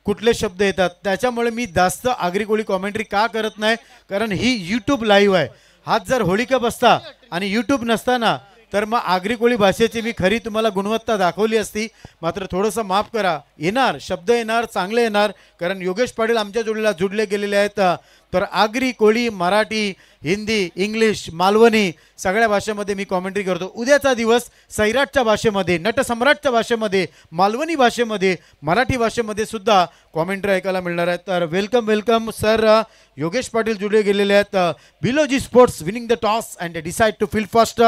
कुठले शब्द येतात, त्याच्यामुळे मी जास्त आगरी कोळी कॉमेंट्री का करत नाही, कारण ही यूट्यूब लाईव्ह आहे. हाच जर होळी कप असता आणि यूट्यूब नसताना तर मग आगरी कोळी भाषेची मी खरी तुम्हाला गुणवत्ता दाखवली असती. मात्र थोडंसं माफ करा, येणार शब्द येणार, चांगले येणार, कारण योगेश पाटील आमच्या जोडीला जुडले गेलेले आहेत. तर आगरी कोळी, मराठी, हिंदी, इंग्लिश, मालवणी सगळ्या भाषेमध्ये मी कॉमेंट्री करतो. उद्याचा दिवस सैराटच्या भाषेमध्ये, नटसम्राटच्या भाषेमध्ये, मालवणी भाषेमध्ये, मराठी भाषेमध्ये सुद्धा कॉमेंट्री ऐकायला मिळणार आहे. तर welcome welcome sir. Yogesh Patil जुडले गेलेले आहेत. बिलोजी sports winning the toss and decide to field first.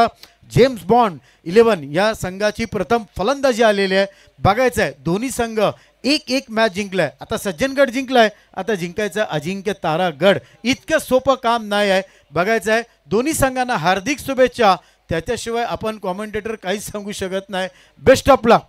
James Bond 11 या संघाची प्रथम फलंदाजी आलेली आहे. बघायचं आहे दोन्ही संघ एक मॅच जिंकलाय. आता सज्जनगड जिंकलाय, आता जिंकायचं अजिंक्य तारागड. इतकं सोपं काम नाही आहे. बघायचं आहे दोन्ही संघांना हार्दिक शुभेच्छा. त्याच्याशिवाय आपण कॉमेंटेटर काहीच सांगू शकत नाही. Best of luck.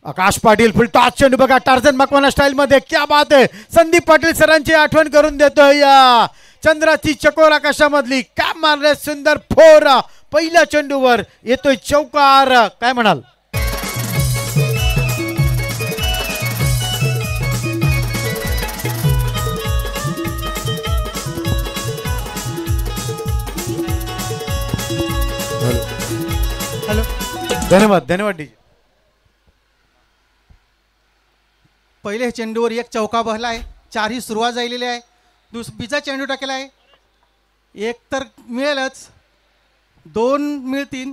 Akash Patil full toss चेंडू बघा, टार्झन मकवाना स्टाईल मध्ये. क्या बात आहे. संदीप पाटील सरांची आठवण करून देतोय. या चंद्राची चकोर आकाशामधली काय मारले सुंदर फोर. पहिल्या चेंडूवर येतोय चौकार. काय म्हणाल? हॅलो, धन्यवाद धन्यवाद डी. पहिले चेंडूवर एक चौका बसला आहे. 4 ही सुरुवात झालेली आहे. बीजा चेंडू टाकला आहे. एक तर मिळेलच, 2 मिळतील.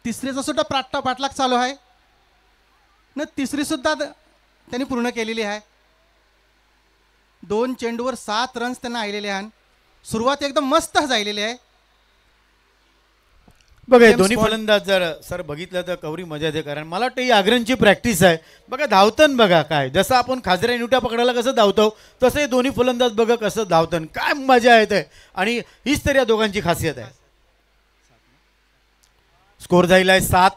तिसरीचा सुद्धा पाठलाग चालू आहे न तिसरी सुद्धा त्यांनी पूर्ण केलेली आहे. 2 चेंडूवर 7 रन्स त्यांना आलेले आहेत. सुरुवात एकदम मस्त झालेली आहे. बघा दोन्ही फलंदाज जर सर बघितलं तर कवरी मजा येते, कारण मला वाटतं ही आग्रनची प्रॅक्टिस आहे. बघा धावतन बघा काय, जसं आपण खाजऱ्या नुट्या पकडायला कसं धावतो तसं हे दोन्ही फलंदाज बघा कसं धावतन, काय मजा येते. आणि हीच तर या दोघांची खासियत आहे. स्कोर झालेला आहे 7.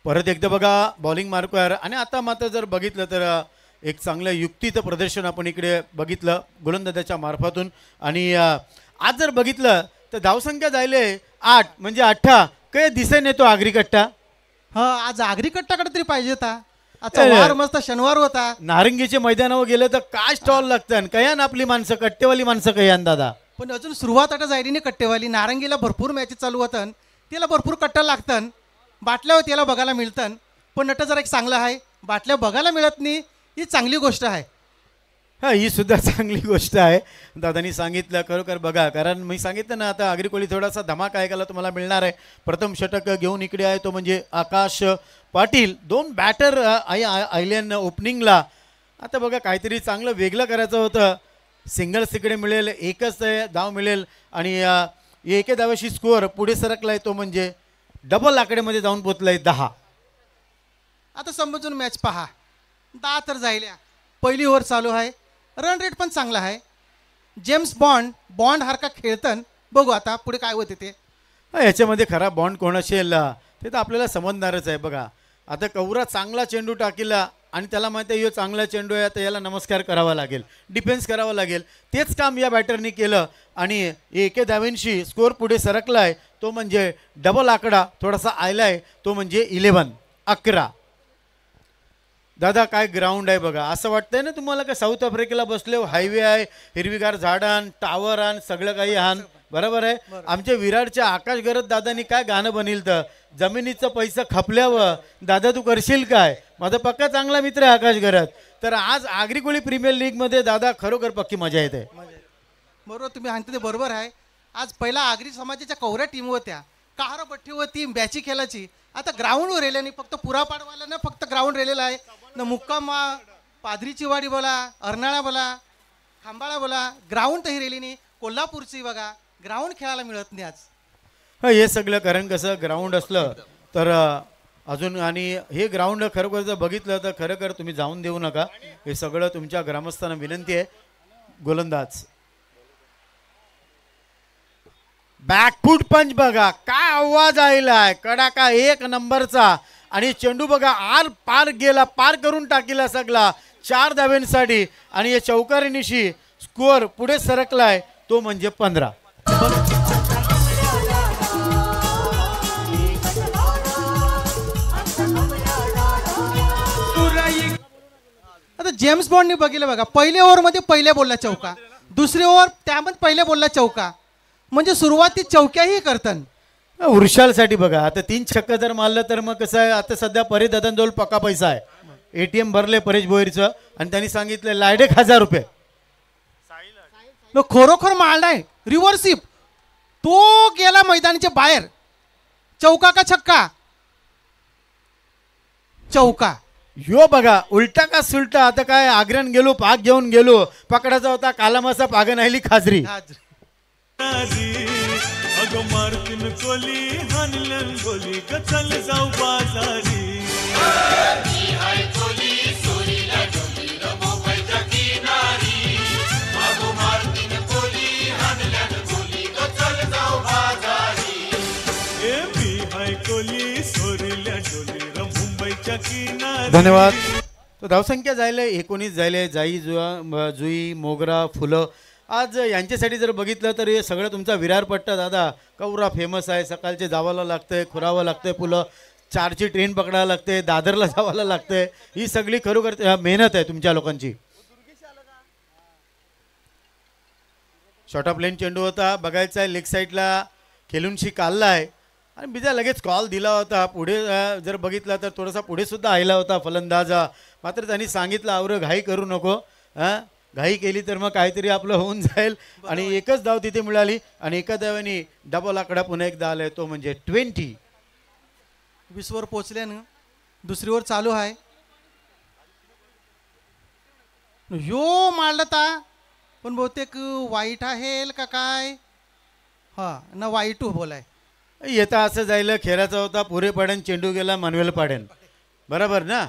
परत एकदा बघा बॉलिंग मार्कवर. आणि आता मात्र जर बघितलं तर एक चांगलं युक्तीचं प्रदर्शन आपण इकडे बघितलं गोलंदाजाच्या मार्फातून. आणि आज जर बघितलं तर धावसंख्या जायले 8 म्हणजे 18. काय दिसे नेतो आगरी कट्टा. हा, आज आगरी कट्टाकडे तरी पाहिजे होता. आजचा वार मस्त शनिवार होता. नारंगीच्या मैदानावर गेलं तर काय स्टॉल लागतं. कयान आपली माणसं, कट्टेवाली माणसं कयान दादा. पण अजून सुरुवात आता जायली नाही कट्टेवाली. नारंगीला भरपूर मॅचेस चालू होतात, त्याला भरपूर कट्टा लागतं. बाटल्यावर त्याला बघायला मिळतं. पण नट जरा एक चांगलं आहे, बाटल्या बघायला मिळत नाही, ही चांगली गोष्ट आहे. हा, ही सुद्धा चांगली गोष्ट आहे. दादानी सांगितलं खरोखर बघा, कारण मी सांगितलं ना आता आगरी कोळी थोडासा धमाका ऐकायला तुम्हाला मिळणार आहे. प्रथम षटक घेऊन इकडे आहे तो म्हणजे आकाश पाटील. 2 बॅटर आयल्यान ओपनिंगला. आता बघा काहीतरी चांगलं वेगळं करायचं होतं. सिंगल्स तिकडे मिळेल, एकच धाव मिळेल आणि एके धावेशी स्कोअर पुढे सरकलाय तो म्हणजे डबल आकड्यामध्ये जाऊन पोचलाय 10. आता समजून मॅच पहा. 10 तर जायल्या. पहिली ओव्हर चालू आहे. रन रेट पण चांगला आहे. जेम्स बॉन्ड हारका खेळतन. बघू आता पुढे काय होते ते. याच्यामध्ये खरा बॉन्ड कोण असेल ते तर आपल्याला समजणारच आहे. बघा आता कवरा चांगला चेंडू टाकीला आणि त्याला माहिती आहे चांगला चेंडू आहे, आता याला नमस्कार करावा लागेल, डिफेन्स करावा लागेल. तेच काम या बॅटरनी केलं आणि एके धावेंशी स्कोअर पुढे सरकलाय तो म्हणजे डबल आकडा थोडासा आयलाय तो म्हणजे 11. दादा काय ग्राउंड आहे बघा. असं वाटतंय ना तुम्हाला का साऊथ आफ्रिकेला बसले, हायवे आहे, हिरवीगार झाडान, टावर आण, सगळं काही आण. बरोबर आहे. आमच्या विराटच्या आकाश गरज दादानी काय गाणं बनिल तर जमिनीचं पैसा खपल्यावर दादा तू करशील काय. माझा पक्का चांगला मित्र आहे आकाश गरज. तर आज आगरी कोळी प्रीमियर लीग मध्ये दादा खरोखर पक्की मजा येते. बरोबर तुम्ही सांगता ते बरोबर आहे. आज पहिला आगरी समाजाच्या कवऱ्या टीम होत्या, कहार बट्टी होती, बॅची खेळायची. आता ग्राउंडवर राहिले नाही, फक्त पुरापाडवाला ना फक्त ग्राउंड राहिलेला आहे ना. मुक्काम पादरीची वाडी बोला, अर्नाळा बोला, खांबाळा बोला, ग्राउंड तरी राहिली नाही. कोल्हापूरची बघा ग्राउंड खेळायला मिळत नाही आज. हे सगळं कारण कसं ग्राउंड असलं तर अजून, आणि हे ग्राउंड खरोखर जर बघितलं तर खरोखर तुम्ही जाऊन देऊ नका. हे सगळं तुमच्या ग्रामस्थांना विनंती आहे. गोलंदाज बॅकफूट पंच बघा काय आवाज आलाय, कडाका 1 नंबरचा. आणि चेंडू बघा आर पार गेला, पार करून टाकीला सगळा 4 धाव्यांसाठी. आणि या चौकारीनिशी स्कोअर पुढे सरकलाय तो म्हणजे 15. जेम्स बॉन्डने बघितलं बघा, पहिल्या ओव्हरमध्ये पहिल्या बॉलला चौका, दुसरी ओव्हर त्यामध्ये पहिल्या बॉलला चौका, म्हणजे सुरुवाती चौक्याही करतात. उर्शालसाठी बघा, आता 3 छक्का जर मारलं तर मग कसं आहे, आता सध्या परेश दादांजवळ पक्का पैसा आहे. ATM भरले परेश भोईरचं आणि त्यांनी सांगितलं लायडेक 1000 रुपये. खरोखर मारलाय रिव्हर्सिप, तो गेला मैदानाच्या बाहेर. चौका का छक्का? चौका. यो बघा, उलटा का सुलटा. आता काय आग्र्यान गेलो, पाक घेऊन गेलो, पकडायचा होता कालामासा, पाग नाहीली खाजरी. अगं मारतीन कोली हानलन गोली ग चल जाऊ बाजारी. धन्यवाद. तो धावसंख्या जायले 19 झाले. जाई जुई मोगरा फुलं. आज यांच्यासाठी जर बघितलं तर हे सगळं तुमचा विरार पट्टा दादा कवरा फेमस आहे. सकाळचे जावाला लागतंय, खुरावं लागतंय, फुलं 4ची ट्रेन पकडायला लागते, दादरला जावायला लागतंय. ही सगळी खरोखर मेहनत आहे तुमच्या लोकांची. शॉर्ट ऑफ लेन चेंडू होता, बघायचा आहे लेग साईडला खेळूनशी काढला आहे आणि बिजा लगेच कॉल दिला होता. पुढे जर बघितला तर थोडासा पुढे सुद्धा आयला होता फलंदाज. मात्र त्यांनी सांगितलं आवरं घाई करू नको, घाई केली तर मग काहीतरी आपलं होऊन जाईल. आणि एकच धाव तिथे मिळाली आणि एका धावाने डबल आकडा पुन्हा एकदा आलाय, तो म्हणजे 20. 20 वर पोचल्यानं दुसरी ओव्हर चालू आहे. यो मारला ता, पण बहुतेक वाईट आहे का काय? हा ना, वाईट बोलाय. येता असं जायला खेळायचा होता, पुरे पाड्यान चेंडू गेला मानवेल पाड्यान, बरोबर ना.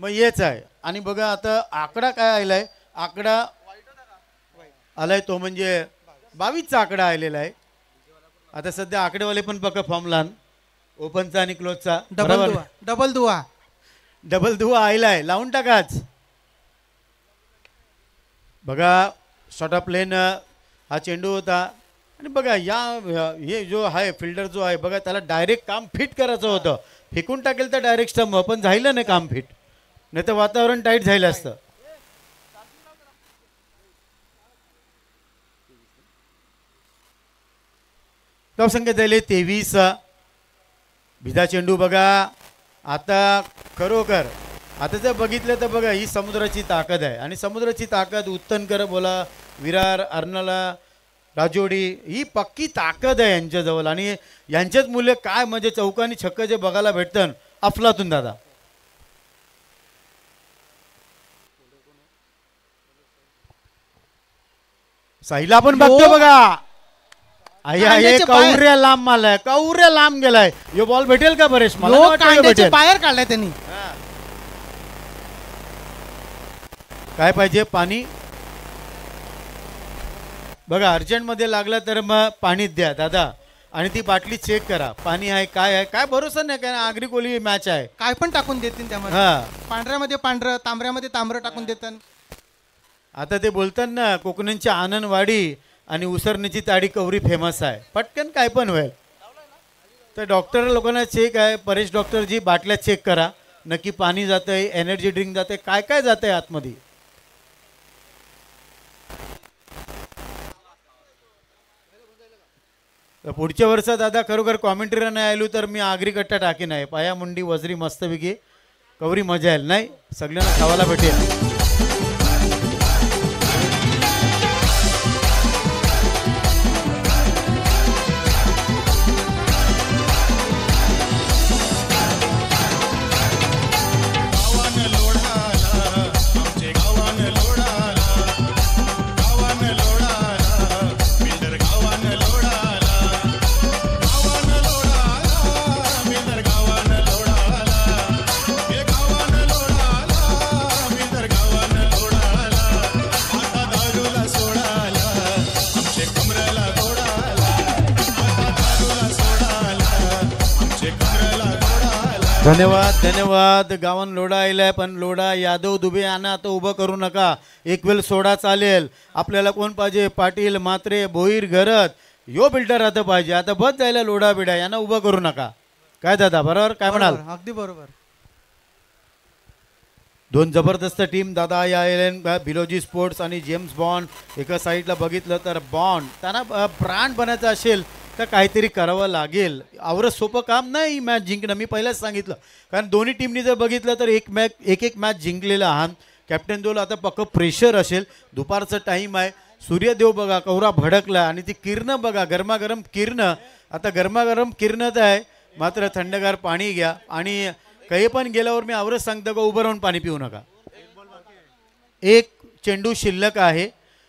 मग येच आहे. आणि बघा आता आकडा काय आलाय, आकडा आलाय तो म्हणजे 22चा आकडा आलेला आहे. आता सध्या आकडेवाले पण पक्का फॉर्म लहान, ओपनचा आणि क्लोजचा. डबल दुवा आलाय, लावून टाकाच. बघा शॉर्ट ऑफ लेन हा चेंडू होता आणि बघा या हे जो आहे फिल्डर जो आहे बघा, त्याला डायरेक्ट काम फिट करायचं होतं. फेकून टाकेल तर डायरेक्ट स्टंप, पण झालं नाही काम फिट, नाही तर वातावरण टाईट झालं असतं. धावसंख्या झाली 23. भिदा चेंडू बघा. आता खरोखर आता जर बघितलं तर बघा ही समुद्राची ताकद आहे आणि समुद्राची ताकद उत्तनकर बोला, विरार, अर्नाळा, राजोडी, ही पक्की ताकद आहे यांच्याजवळ. आणि यांचेच मूल्य काय म्हणजे चौकानी छक्क जे बघायला भेटतं अफलातून दादा. साईला पण बघतो बघा, कौऱ्या लांब मारलाय, कौऱ्या लांब गेलाय. यो बॉल भेटेल का परेश? मला बाहेर काढलाय त्यांनी. काय पाहिजे? पाणी. बघा अर्जंटमध्ये लागलं तर मग पाणी द्या दादा, आणि ती बाटली चेक करा, पाणी आहे काय आहे. काय भरोसा नाही, काय आगरी कोली मॅच आहे, काय पण टाकून देतील त्यामध्ये. पांढऱ्यामध्ये पांढरं, तांबऱ्यामध्ये तांबरं टाकून देतात. आता ते बोलतात ना कोकणांची आनंदवाडी आणि उसरण्याची ताडी कवरी फेमस आहे, पटकन काय पण होईल. तर डॉक्टर लोकांना चेक आहे, परेश डॉक्टरजी बाटल्या चेक करा, नक्की पाणी जातंय, एनर्जी ड्रिंक जाते, काय काय जातंय आतमध्ये. पुढच्या वर्षात दादा खरोखर कॉमेंट्री नाही आलो तर मी आगरी कट्टा टाकी नाही, पाया मुंडी वजरी मस्तपैकी कवरी मजा येईल, नाही सगळ्यांना खावायला भेटेल. धन्यवाद धन्यवाद. गावान लोढा आलाय, पण लोढा यादव दुबे यांना आता उभं करू नका, एक वेळ सोडा चालेल. आपल्याला कोण पाहिजे? पाटील, मात्रे, भोईर, घरत, यो बिल्डर आता पाहिजे. आता बस जायला लोढा बिडा यांना उभं करू नका. काय दादा बरोबर काय म्हणाल? अगदी बरोबर. दोन जबरदस्त टीम दादा या एलेन बिलोजी स्पोर्ट्स आणि जेम्स बॉन्ड एका साईडला बघितलं तर बॉन्ड त्यांना ब्रँड बनायचं असेल तर काहीतरी करावं लागेल. आवरं सोपं काम नाही ही मॅच जिंकणं, मी पहिलाच सांगितलं. कारण दोन्ही टीमनी जर बघितलं तर एक मॅच जिंकलेला आहात. कॅप्टन दोल आता पक्क प्रेशर असेल. दुपारचं टाईम आहे. सूर्यदेव बघा कवरा भडकला आणि ती किरणं बघा गरमागरम किरणं. आता गरमागरम किरणं आहे मात्र थंडगार पाणी घ्या आणि काही पण गेल्यावर मी आवरच सांगतो का उभं राहून पाणी पिऊ नका. एक चेंडू शिल्लक आहे.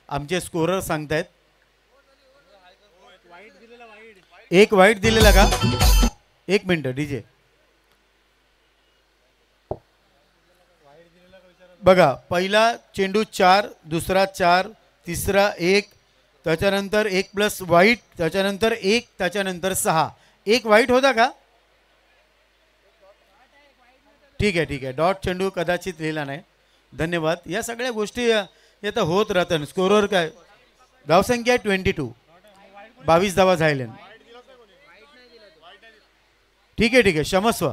आमचे स्कोरर सांगतायत एक वाईट दिलेला का. एक मिनिट डीजे बघा पहिला चेंडू 4 दुसरा 4 तिसरा 1 त्याच्यानंतर 1 प्लस वाईट त्याच्यानंतर 1 त्याच्यानंतर 6 एक वाईट होता का. ठीक आहे डॉट चेंडू कदाचित लिहिला नाही. धन्यवाद. या सगळ्या गोष्टी आता होत राहतात. स्कोरवर काय धावसंख्या 22 22 धावा झाल्या. ठीक आहे क्षमस्व.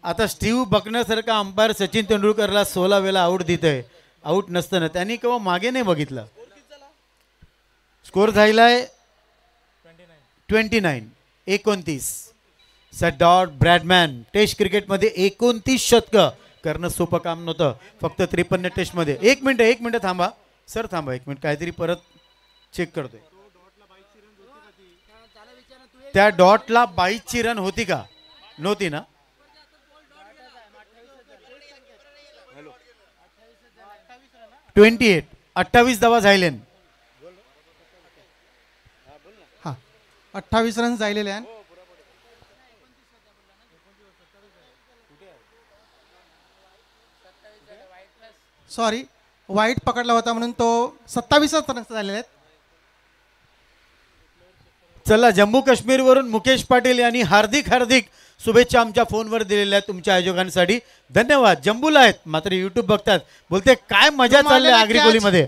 आता स्टीव्ह बकण्यासारखा अंपायर सचिन तेंडुलकरला 16 वेळा आऊट देतोय. आऊट नसताना त्यांनी केव्हा मागे नाही बघितलं. स्कोर झालाय 29 सॅडॉट ब्रॅडमॅन. टेस्ट क्रिकेटमध्ये 29 शतकं करणं सोपं काम नव्हतं. फक्त 53 टेस्टमध्ये. एक मिनिट थांबा सर थांबा एक मिनिट काहीतरी परत चेक करतोय. त्या डॉटला 22ची रन होती का नव्हती ना. 28 धावा झाल्या. हा 28 रन झालेले आहेत. सॉरी वाईट पकडला होता म्हणून तो 27 रन झालेले आहेत. चला जम्मू काश्मीरवरून मुकेश पाटील यांनी हार्दिक शुभेच्छा आमच्या फोनवर दिलेल्या आहेत तुमच्या आयोजकांसाठी. धन्यवाद. जम्बूला आहेत मात्र युट्यूब बघतात. बोलते काय मजा चालली आगरी कोलीमध्ये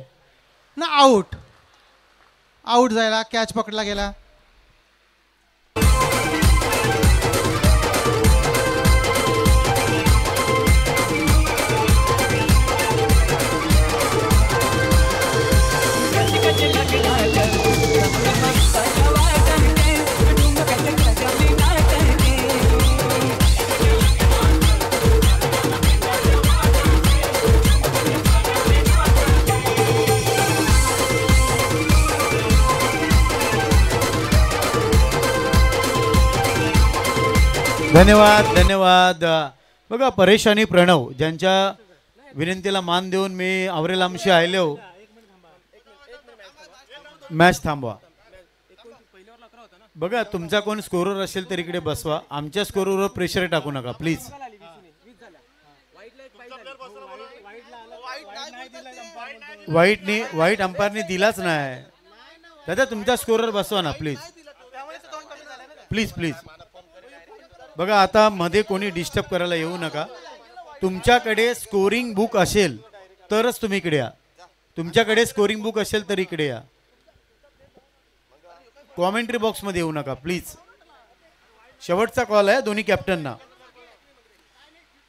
ना. आऊट जायला कॅच पकडला गेला. धन्यवाद. बघा परेशानी प्रणव ज्यांच्या विनंतीला मान देऊन मी आवरेल आमशी आयलो. मॅच थांबवा. बघा तुमचा कोण स्कोरर असेल तर इकडे बसवा. आमच्या स्कोरवर प्रेशर टाकू नका प्लीज. वाईट अंपायरने दिलाच नाही. दादा तुमचा स्कोरर बसवा ना प्लीज. बघा आता मध्ये कोणी डिस्टर्ब करायला येऊ नका. तुमच्याकडे स्कोरिंग बुक असेल तरच तुम्ही इकडे या. तुमच्याकडे स्कोरिंग बुक असेल तर इकडे या. कॉमेंट्री बॉक्स मध्ये येऊ नका प्लीज. शेवटचा कॉल आहे दोन्ही कॅप्टनना.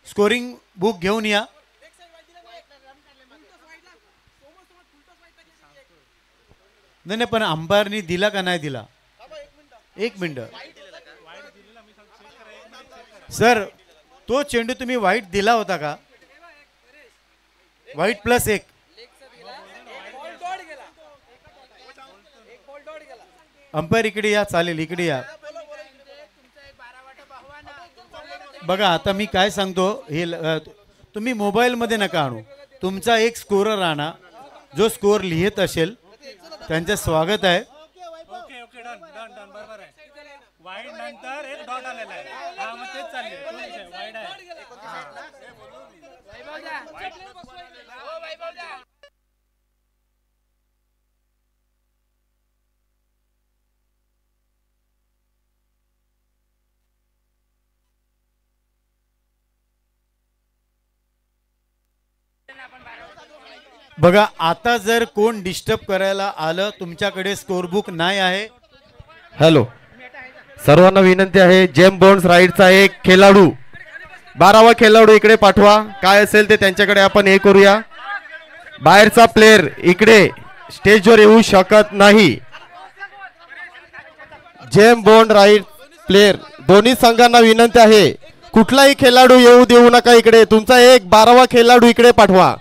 स्कोरिंग बुक घेऊन या. नाही पण अंपायरनी दिला का नाही दिला. एक मिनिट सर तो चेंडू तुम्ही वाईट दिला होता का. वाईट प्लस 1 अंपायर इकडे या चालेल इकडे या. बघा आता मी काय सांगतो हे तुम्ही मोबाईल मध्ये नका आणू. तुमचा एक स्कोरर आणा जो स्कोर लिहित असेल. त्यांचे स्वागत आहे. वाईड नंतर एक डॉट आलेला आहे. हा मग तेच चालले वाईड आहे. बघा आता जर कोण डिस्टर्ब करायला आलं तुमच्याकडे स्कोर बुक नाही आहे. हॅलो सर्वांना विनंती आहे. जेम बॉन्ड्स राईडचा एक खेळाडू 12वा खेळाडू इकडे पाठवा. काय असेल ते त्यांच्याकडे आपण हे करूया. बाहेरचा प्लेयर इकडे स्टेजवर येऊ शकत नाही. जेम बॉन्ड राईट प्लेयर दोन्ही संघांना विनंती आहे, कुठलाही खेळाडू येऊ देऊ नका इकडे. तुमचा एक 12वा खेळाडू इकडे पाठवा.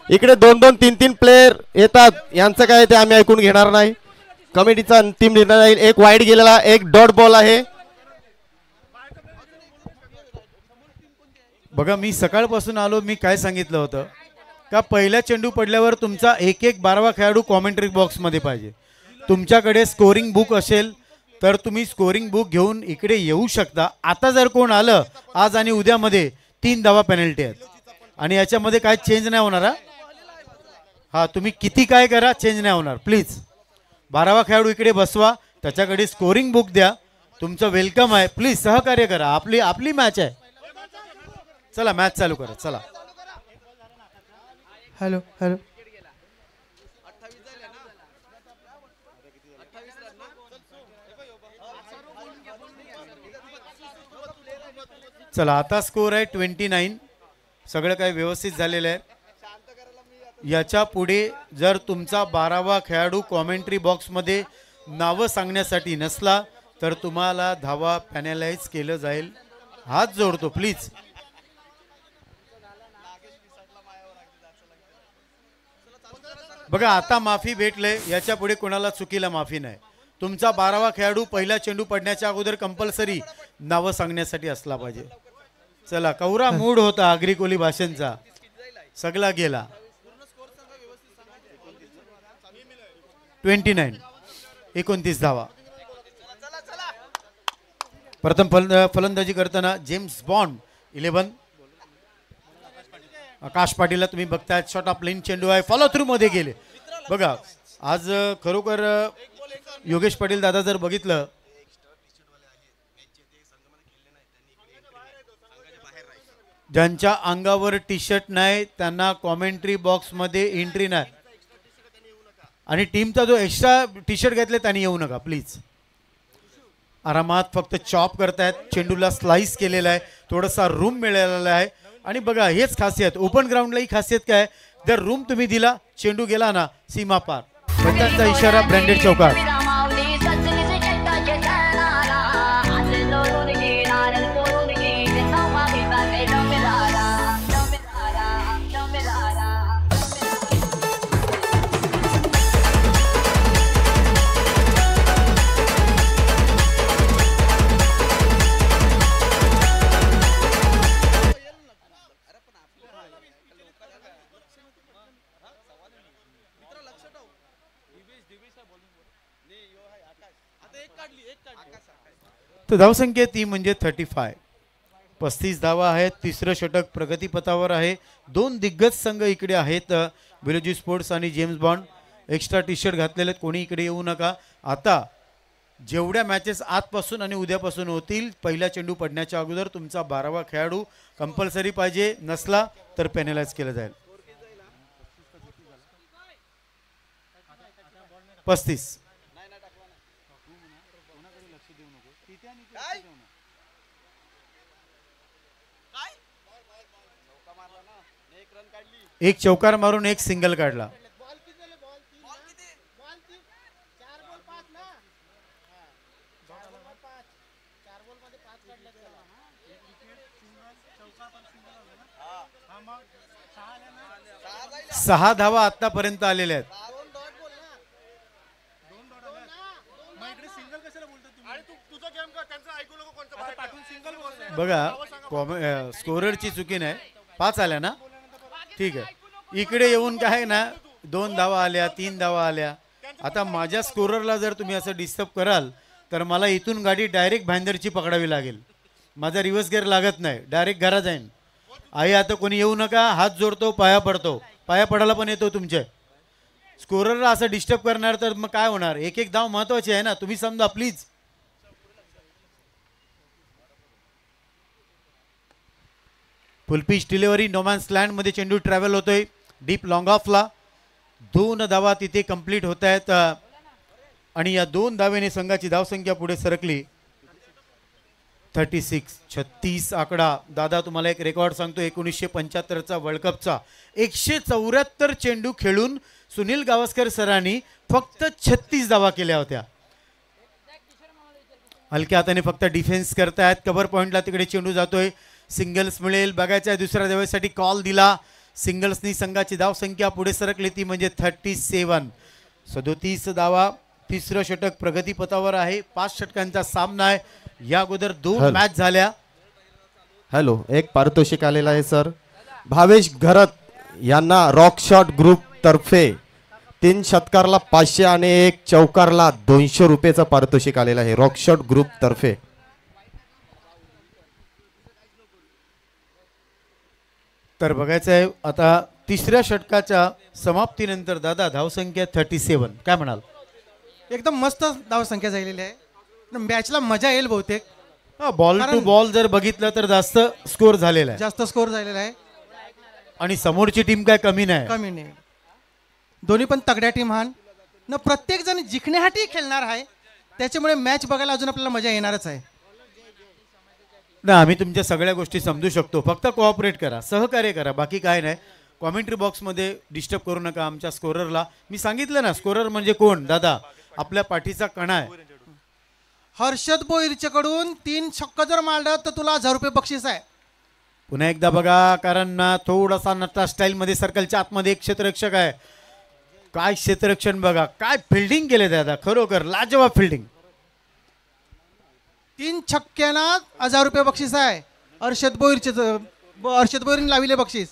इकडे 2-2 3-3 प्लेयर येतात, यांचं काय ते आम्ही ऐकून घेणार नाही. कमिटीचा अंतिम निर्णय राहील. एक वाईड गेलेला, एक डॉट बॉल आहे. बघा मी सकाळपासून आलो, मी काय सांगितलं होतं का पहिला चेंडू पडल्यावर तुमचा एक 12वा खेळाडू कॉमेंट्री बॉक्समध्ये पाहिजे. तुमच्याकडे स्कोरिंग बुक असेल तर तुम्ही स्कोरिंग बुक घेऊन इकडे येऊ शकता. आता जर कोण आलं आज आणि उद्यामध्ये 3 धावा पेनल्टी आहेत आणि याच्यामध्ये काय चेंज नाही होणार. हा तुम्ही किती काय करा चेंज नाही होणार. प्लीज 12वा खेळाडू इकडे बसवा, त्याच्याकडे स्कोरिंग बुक द्या. तुमचं वेलकम आहे. प्लीज सहकार्य करा. आपली मॅच आहे. चला मॅच चालू करा. चला हॅलो हॅलो. चला आता स्कोर आहे 29. सगळं काही व्यवस्थित झालेलं आहे. याच्या पुढे जर तुमचा 12वा खेळाडू कॉमेंट्री बॉक्समध्ये नावं सांगण्यासाठी नसला तर तुम्हाला धावा पॅनलाइज केलं जाईल. हात जोडतो प्लीज. बघा आता माफी भेटले, याच्या पुढे कोणाला चुकीला माफी नाही. तुमचा 12वा खेळाडू पहिला चेंडू पडण्याच्या अगोदर कंपल्सरी नावं सांगण्यासाठी असला पाहिजे. चला कवरा मूड होता आगरी कोली भाषांचा, सगळा गेला. 29 धावा. प्रथम फलंदाजी करताना जेम्स बॉन्ड 11. आकाश पाटीलला तुम्ही बघताय, शॉट ऑफ लाईन चेंडू आहे, फॉलो थ्रू मध्ये गेले. बघा आज खरोखर योगेश पाटील दादा जर बघितलं ज्यांच्या अंगावर टी शर्ट नाही त्यांना कॉमेंट्री बॉक्स मध्ये एंट्री नाही, आणि टीमचा जो एक्स्ट्रा टी शर्ट घेतले त्यांनी येऊ नका प्लीज. आरामात फक्त चॉप करतायत. चेंडूला स्लाइस केलेला आहे, थोडासा रूम मिळालेला आहे. आणि बघा हेच खासियत ओपन ग्राउंडला ही खासियत काय, जर रूम तुम्ही दिला चेंडू गेला ना सीमा पार. बंदांचा इशारा ब्रँडेड चौकार. तर धावसंख्या ती म्हणजे 35. 35 धावा आहेत. तिसरं षटक प्रगतीपथावर आहे. 2 दिग्गज संघ इकडे आहेत, विलोजी स्पोर्ट्स आणि James bond. Extra T shirt घातलेले कोणी इकडे येऊ नका. आता जेवढ्या मॅचेस आजपासून आणि उद्यापासून होतील पहिला चेंडू पडण्याच्या अगोदर तुमचा 12वा खेळाडू कंपल्सरी पाहिजे, नसला तर पेनलाइज केलं जाईल. 35. एक चौकार मारून एक सिंगल काढला. सहा धावा आतापर्यंत आलेल्या आहेत. बघा स्कोररची चुकी नाही. 5 आल्या ना, ठीक आहे. इकडे येऊन काय ना 2 धावा आल्या, 3 धावा आल्या. आता माझ्या स्कोररला जर तुम्ही असं डिस्टर्ब कराल तर मला इथून गाडी डायरेक्ट भाईंदरची पकडावी लागेल. माझा रिव्हर्स गेअर लागत नाही, डायरेक्ट घरा जाईन. आई आता कोणी येऊ नका, हात जोडतो, पाया पडतो. पाया पडायला पण येतो तुमच्या. स्कोररला असं डिस्टर्ब करणार तर मग काय होणार. एक धाव महत्वाची आहे ना, तुम्ही समजा प्लीज. फुलपिच डिलिव्हरी नोमॅन्स लँड मध्ये चेंडू ट्रॅव्हल होतोय डीप लॉंग ऑफला. 2 धावा तिथे कंप्लीट होत आहेत आणि या 2 धावेने संघाची धावसंख्या पुढे सरकली 36 आकडा. दादा तुम्हाला एक रेकॉर्ड सांगतो, 1975चा वर्ल्ड कपचा 174 चेंडू खेळून सुनील गावस्कर सरांनी फक्त 36 धावा केल्या होत्या. हलक्या हाताने फक्त डिफेन्स करतायत. कव्हर पॉइंटला तिकडे चेंडू जातोय. सिंगल्स मिळेल बघायचं आहे. दुसऱ्या धावेसाठी कॉल दिला. सिंगल्सनी संघाची धाव संख्या पुढे सरकली ती म्हणजे 37. 37 धावा. तिसरं षटक प्रगतीपथावर आहे. 5 षटकांचा सामना आहे. या अगोदर 2 मॅच झाल्या. हॅलो, एक पारितोषिक आलेला आहे सर. भावेश घरत यांना रॉक शॉट ग्रुप तर्फे 3 षटकारला 500 आणि 1 चौकारला 200 रुपयाचं पारितोषिक आलेलं आहे रॉक शॉट ग्रुप तर्फे. तर बघायचं आहे आता तिसऱ्या षटकाच्या समाप्तीनंतर दादा धावसंख्या 37. काय म्हणाल? एकदम मस्त धावसंख्या झालेली आहे. मॅचला मजा येईल बहुतेक. बॉल टू बॉल जर बघितलं तर जास्त स्कोर झालेला आहे. जास्त स्कोर झालेला आहे आणि समोरची टीम काय कमी नाही. कमी नाही. दोन्ही पण तगड्या टीम हान न प्रत्येक जण जिंकण्यासाठी खेळणार आहे. त्याच्यामुळे मॅच बघायला अजून आपल्याला मजा येणारच आहे. ना आम्ही तुमच्या सगळ्या गोष्टी समजू शकतो. फक्त कोऑपरेट करा, सहकार्य करा, बाकी काय नाही. कॉमेंट्री बॉक्समध्ये डिस्टर्ब करू नका आमच्या स्कोररला. मी सांगितलं ना, स्कोरर म्हणजे कोण दादा? आपल्या पाठीचा कणा आहे. हर्षद बोईरच्याकडून 3 छक्का जर मारला तर तुला 1000 रुपये बक्षीस आहे. पुन्हा एकदा बघा, कारण ना थोडासा नट्टा स्टाईलमध्ये सर्कलच्या आतमध्ये एक क्षेत्ररक्षक आहे. काय क्षेत्ररक्षण बघा, काय फिल्डिंग केले दादा, खरोखर लाजवाब फिल्डिंग. 3 छक्क्यांना 1000 रुपये बक्षीस आहे. हर्षद बोईरने लाविले बक्षीस.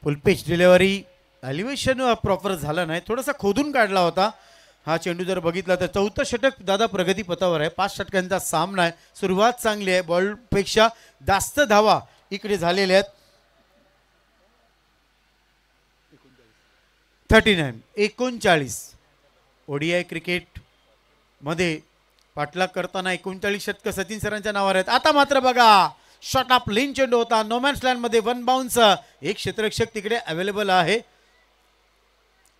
फुल पिच डिलिव्हरी. एलिव्हेशन प्रॉपर झालं नाही, थोडासा खोदून काढला होता हा चेंडू. जर बघितला तर 4थं षटक दादा प्रगतीपथावर आहे. 5 षटकांचा सामना आहे. सुरुवात चांगली आहे. बॉलपेक्षा जास्त धावा इकडे झालेल्या आहेत. 39 ओडीआय क्रिकेट मध्ये पाठलाग करताना 39 षटक सचिन सरांच्या नावावर आहेत. आता मात्र बघा, शॉट ऑफ लेन चेंडू होता. नोमॅन्स लँड मध्ये 1 बाउन्स. एक क्षेत्ररक्षक तिकडे अवेलेबल आहे.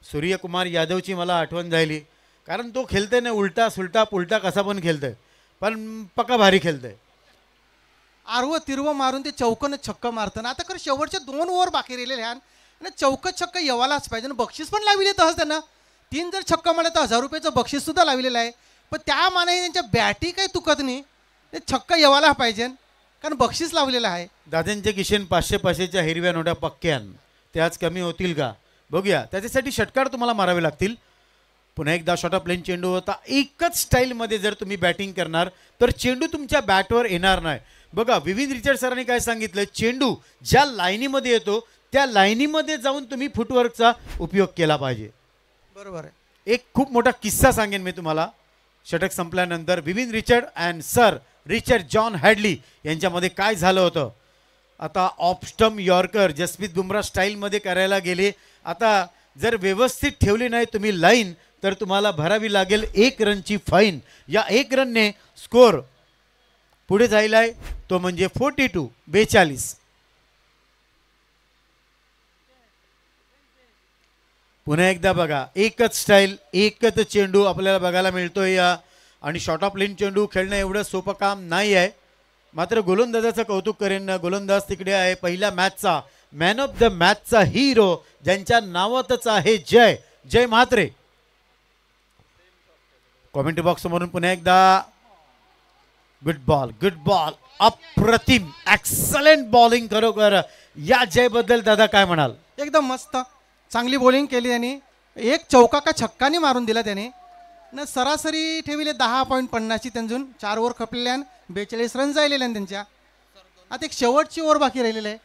सूर्यकुमार यादवची मला आठवण झाली, कारण तो खेळतोय ना उलटा सुलटा पुलटा कसा पण खेळतोय, पण पक्का भारी खेळतोय. आरवं तिरवं मारून ते चौकन छक्क मारताना. आता खरं शेवटचे 2 ओव्हर बाकी राहिलेले आणि चौक छक्क येवालाच पाहिजे. बक्षीस पण लाविले तसंच त्यांना. 3 जर छक्का मारला तर 1000 रुपयाचं बक्षीस सुद्धा लावलेलं आहे. पण त्या मानाने त्यांच्या बॅटी काही तुकत नाही. ते छक्का येवाला पाहिजे कारण बक्षीस लावलेलं आहे. दादांचे किशन 500-500च्या हिरव्या नोट्या पक्क्यान ते आज कमी होतील का बघूया. त्याच्यासाठी षटकार तुम्हाला मारावे लागतील. पुन्हा एकदा शॉट ऑफ लेन चेंडू होता. एकच स्टाईलमध्ये जर तुम्ही बॅटिंग करणार तर चेंडू तुमच्या बॅटवर येणार नाही. बघा, विविध रिचर्ड सरांनी काय सांगितलं, चेंडू ज्या लाईनीमध्ये येतो त्या लाईनीमध्ये जाऊन तुम्ही फुटवर्कचा उपयोग केला पाहिजे. बरोबर आहे. एक खूप मोठा किस्सा सांगेन मी तुम्हाला. षटक संपल्यानंतर Vivian Richard and sir Richard John Hadlee यांच्यामध्ये काय झालं होतं. आता off stump yorker Jasprit Bumrah स्टाईलमध्ये करायला गेले. आता जर व्यवस्थित ठेवली नाही तुम्ही लाईन तर तुम्हाला भरावी लागेल 1 रनची फाईन. या 1 रनने स्कोर पुढे जायलाय, तो म्हणजे 42. पुन्हा एकदा बघा, एकच स्टाईल एकच चेंडू आपल्याला बघायला मिळतोय या. आणि शॉर्ट ऑफ लेन चेंडू खेळणं एवढं सोपं काम नाही आहे. मात्र गोलंदाजाचं कौतुक करेन. गोलंदाज तिकडे आहे पहिल्या मॅचचा मॅन ऑफ द मॅचचा हिरो, ज्यांच्या नावातच आहे जय म्हात्रे. कॉमेंट्री बॉक्स समोरून पुन्हा एकदा गुड बॉल अप्रतिम एक्सलेंट बॉलिंग. खरोखर या जयबद्दल दादा काय म्हणाल? एकदम मस्त चांगली बॉलिंग केली त्यांनी. 1 चौका का छक्कानी मारून दिला त्याने. न सरासरी ठेवले 10.50 त्यांजून 4 ओव्हर खपलेल्या 42 रन जायलेल्या त्यांच्या. आता एक शेवटची ओव्हर बाकी राहिलेली आहे.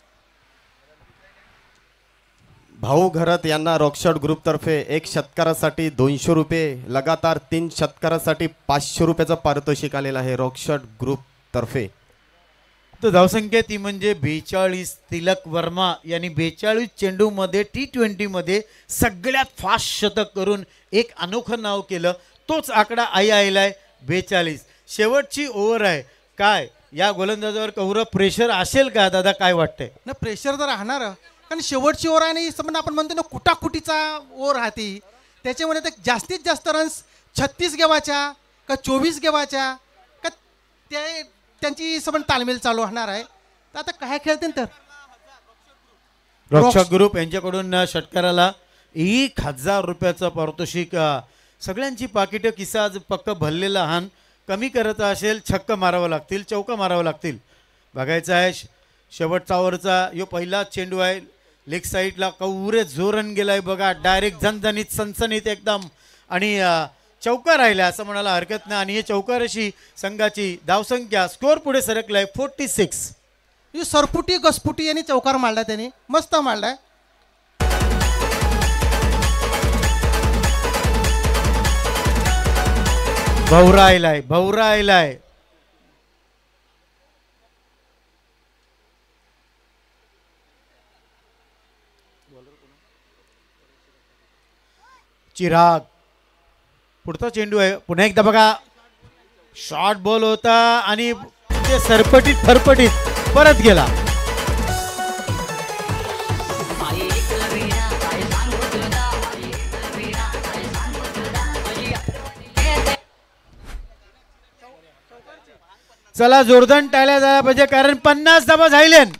भाऊ घरत यांना रॉकशॉट ग्रुप तर्फे 1 षटकारासाठी 200 रुपये, लगातार 3 षटकारासाठी 500 रुपयाचं पारितोषिक आलेलं आहे रॉकशॉट ग्रुप तर्फे. तर धावसंख्या ती म्हणजे 42. तिलक वर्मा यांनी 42 चेंडूमध्ये T20 मध्ये सगळ्यात फास्ट शतक करून एक अनोखं नाव केलं. तोच आकडा आलाय 42. शेवटची ओव्हर आहे. काय या गोलंदाजावर कौरव प्रेशर असेल का दादा, काय वाटतंय? ना प्रेशर तर राहणार, कारण शेवटची ओव्हर आहे, आणि आपण म्हणतो ना कुटाकुटीचा ओव्हर राहते, त्याच्यामध्ये तर जास्तीत जास्त रन्स 36 गेवाच्या का 24 गेवाच्या का त्यांची समज तालमेल चालू होणार आहे. तर आता काय खेळतील तर रक्षक ग्रुप यांच्याकडून षटकाराला 1000 रुपयाचं पारितोषिक. सगळ्यांची पाकिटं किस्सा आज पक्क भरलेला हान. कमी करत असेल छक्क मारावं लागतील, चौका मारावं लागतील. बघायचं आहे शेवटचा ओव्हरचा यो पहिला चेंडू आहे. लेग साईडला कवरे जोरन गेलाय बघा, डायरेक्ट झणझणीत सनसनीत एकदम, आणि चौका राहिला असं म्हणायला हरकत नाही. आणि हे चौकारशी संघाची धावसंख्या स्कोअर पुढे सरकलाय 46. सरपुटी गसपुटी यांनी चौकार मांडला, त्यांनी मस्त मांडलाय. भवरा आयलाय. चिराग पुढचा चेंडू आहे. पुन्हा एकदा बघा, शॉर्ट बॉल होता आणि ते सरपटीत फरपटीत परत गेला. चला जोरदार टाळ्या झाल्या पाहिजे, कारण 50 धावा झालेन.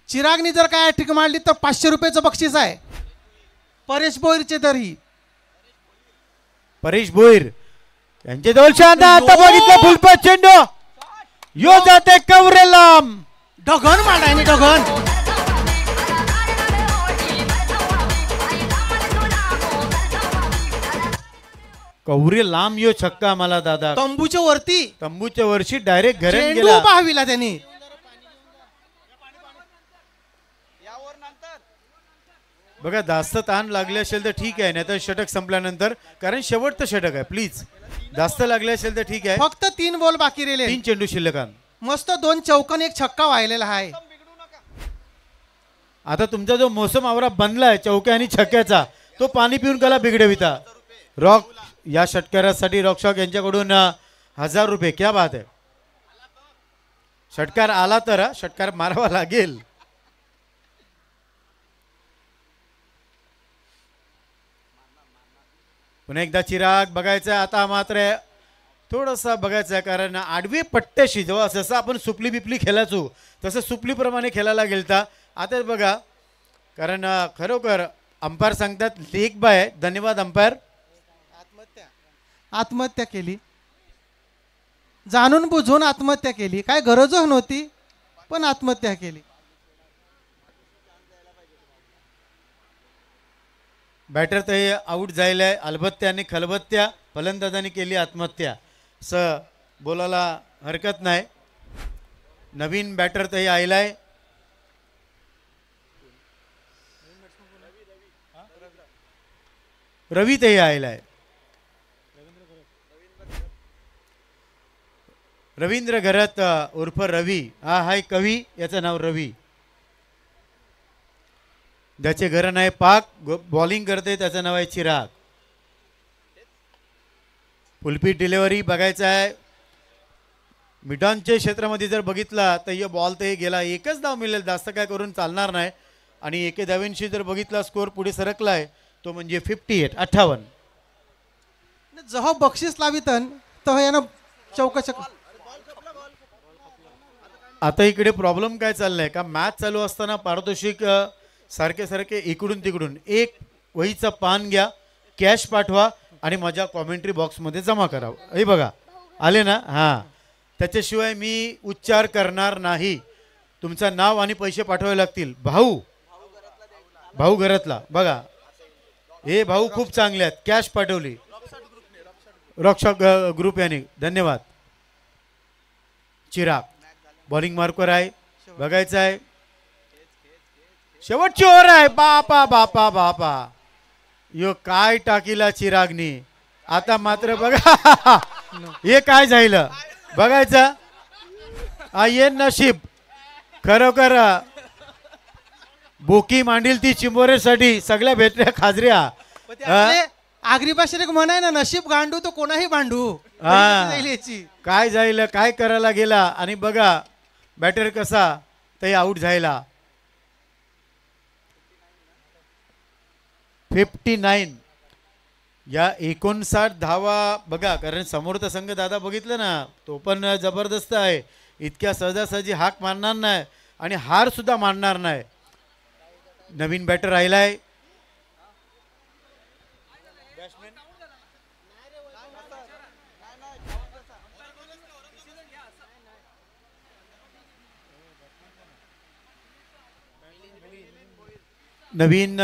चिरागनी जर काय हॅट्रिक मारली तर 500 रुपयाचं बक्षीस आहे. परेश भोईरचे तरी परेश भोईर यांचे दोन शांत. आता बघितलं फुलपत चेंडू यो जाते कवरे लांब. ढगन मांडायनी ढगन. कवरे लांब यो छक्का मला दादा, तंबूच्या वरती तंबूच्या वर्षी डायरेक्ट घरात चेंडू गेला. पाहाविला त्यांनी. बघा जास्त ताण लागले असेल तर ठीक आहे, नाही तर षटक संपल्यानंतर, कारण शेवटचं षटक आहे. प्लीज जास्त लागले असेल तर ठीक आहे. फक्त 3 बॉल बाकी राहिले. 3 चेंडू शिल्लक. मस्त 2 चौकन 1 छक्का व्हायलेला आहे. आता तुमचा जो मोसम आवरा बनलाय चौक्या आणि छक्क्याचा, तो पाणी पिऊन कला बिघडविता. रॉक या षटकारासाठी रॉकशॉक यांच्याकडून 1000 रुपये. क्या बात आहे. षटकार आला तर षटकार मारावा लागेल. पुन्हा एकदा चिराग बघायचं. आता मात्र थोडंसं बघायचं आहे, कारण आडवी पट्ट्याशी जेव्हा जसं आपण सुपली बिपली खेळायचो तसं सुपलीप्रमाणे खेळायला गेलता. आता बघा, कारण खरोखर अंपायर सांगतात लेग बाय. धन्यवाद अंपायर. आत्महत्या केली, जाणून बुजून आत्महत्या केली. काय गरज नव्हती, पण आत्महत्या केली. बॅटर तर आऊट जायलाय. अलबत्त्या आणि खलबत्त्या फलंदाजांनी केली आत्महत्या, असं बोलायला हरकत नाही. नवीन बॅटर तही आयलाय. रवी तही आयलाय. रवींद्र घरत उर्फ रवी. हा हाय कवी, याचं नाव रवी. ज्याचे घर नाही पाक, बॉलिंग करते त्याचं नाव आहे चिराग. फुलपीट डिलिव्हरी बघायचं आहे. मिडॉनच्या क्षेत्रामध्ये जर बघितला तर हे बॉल तर गेला. एकच धाव मिळेल, जास्त काय करून चालणार नाही. आणि एके धावेंशी जर बघितला स्कोअर पुढे सरकलाय तो म्हणजे 58. जेव्हा बक्षीस लावितन तेव्हा यानं चौकशा. आता इकडे प्रॉब्लेम काय चाललाय का, मॅच चालू असताना पारितोषिक सारखे सारखे इकडून तिकडून. एक वहीचं पान घ्या, कॅश पाठवा आणि माझ्या कॉमेंट्री बॉक्समध्ये जमा करा. हे बघा आले ना. हां, त्याच्याशिवाय मी उच्चार करणार नाही. तुमचं नाव आणि पैसे पाठवावे लागतील. भाऊ घरातला बघा, हे भाऊ खूप चांगले आहेत, कॅश पाठवली. रॉकशॉक ग्रुप याने धन्यवाद. चिराग बॉलिंग मार्कर आहे, बघायचं आहे. शेवटची ओव्हर आहे. बापा बापा बापा, यो काय टाकीला चिरागनी. आता मात्र बघा हे काय झालं बघायचं. ये नशीब खरोखर. बोकी मांडील ती चिंबोरेसाठी सगळ्या भेटल्या खाजऱ्या. आगरी भाषेत एक म्हण आहे ना, नशीब गांडू तो कोणाही भांडू. हा. जाईल याची. काय जाईल काय करायला गेला आणि बघा बॅटर कसा ते आऊट झाला. 59 या 59 धावा बघा, कारण समोरचा संघ दादा बघितलं ना, तो पण जबरदस्त आहे. इतक्या सहजासहजी हाक मारणार नाही आणि हार सुद्धा मानणार नाही. नवीन बॅटर राहिलाय. नवीन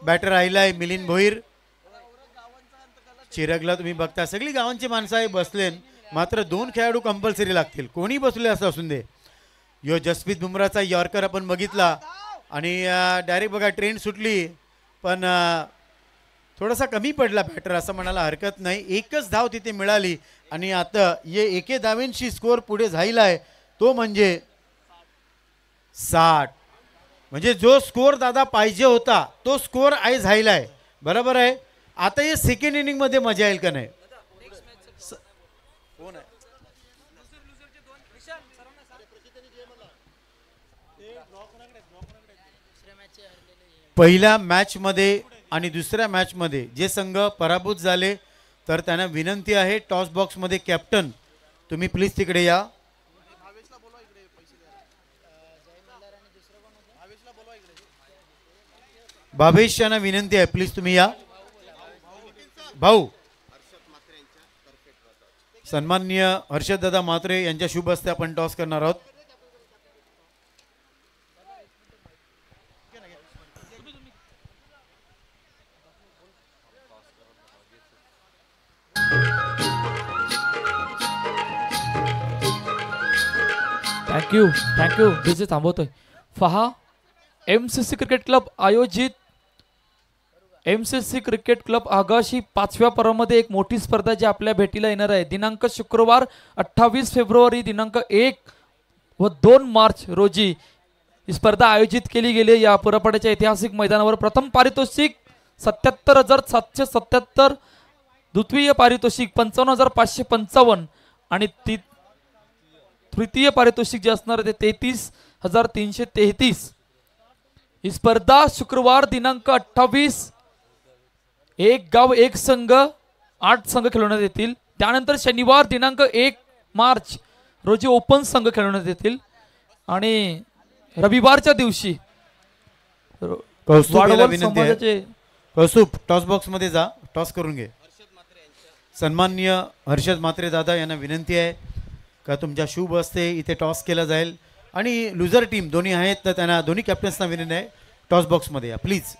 बॅटर राहिलाय मिलिंद भोईर. चिरगला तुम्ही बघता सगळी गावांची माणसं आहे बसले, मात्र 2 खेळाडू कंपल्सरी लागतील, कोणी बसले असं असून दे. यो जसप्रीत बुमराचा यॉर्कर आपण बघितला आणि डायरेक्ट बघा ट्रेंड सुटली, पण थोडासा कमी पडला बॅटर असं म्हणायला हरकत नाही. एकच धाव तिथे मिळाली आणि आता ये एके धावेंशी स्कोअर पुढे झालाय, तो म्हणजे 60. म्हणजे जो स्कोअर दादा पाहिजे होता तो स्कोअर आहे झालाय. बरोबर आहे. आता हे सेकंड इनिंग मध्ये मजा येईल का नाही. पहिल्या मॅच मध्ये आणि दुसऱ्या मॅच मध्ये जे संघ पराभूत झाले तर त्यांना विनंती आहे, टॉस बॉक्स मध्ये कॅप्टन तुम्ही प्लीज तिकडे या. भावेश यांना विनंती आहे, प्लीज तुम्ही या. भाऊ सन्माननीय हर्षद दादा म्हात्रे यांच्या शुभ हस्ते आपण टॉस करणार आहोत. थँक्यू डीजे थांबवतोय. पहा MCC क्रिकेट क्लब आयोजित MCC क्रिकेट क्लब आगाशी 5व्या पर्वामध्ये एक मोठी स्पर्धा जी आपल्या भेटीला येणार आहे. दिनांक शुक्रवार 28 फेब्रुवारी, दिनांक 1 व 2 मार्च रोजी ही स्पर्धा आयोजित केली गेली. या पुरपाड्याच्या ऐतिहासिक मैदानावर प्रथम पारितोषिक 77,777, द्वितीय पारितोषिक 55,555 आणि तृतीय पारितोषिक जे असणार ते 33,333. ही स्पर्धा शुक्रवार दिनांक 28, एक गाव एक संघ 8 संघ खेळवण्यात येतील. त्यानंतर शनिवार दिनांक 1 मार्च रोजी ओपन संघ खेळवण्यात येतील आणि रविवारच्या दिवशी कौस्तुभ टॉस बॉक्स मध्ये जा, टॉस करून घे. सन्माननीय हर्षद म्हात्रे दादा यांना विनंती आहे का तुमच्या शुभ हस्ते इथे टॉस केला जाईल आणि लुझर टीम दोन्ही आहेत तर त्यांना दोन्ही कॅप्टन्सना विनंती आहे टॉस बॉक्स मध्ये या प्लीज.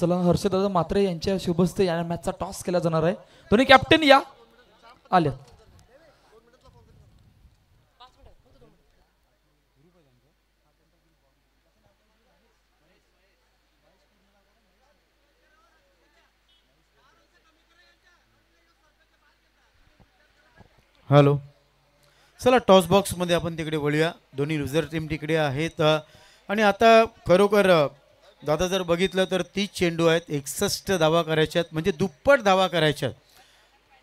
चला हर्षदादा म्हात्रे यांच्या शुभ हस्ते या मॅचचा टॉस केला जाणार आहे. दोन्ही कॅप्टन या आले. हॅलो, चला टॉस बॉक्स मध्ये आपण तिकडे वळूया. दोन्ही लुझर टीम तिकडे आहेत आणि आता खरोखर दादा जर बघितलं तर 30 चेंडू आहेत, 61 धावा करायच्यात, म्हणजे दुप्पट धावा करायच्यात.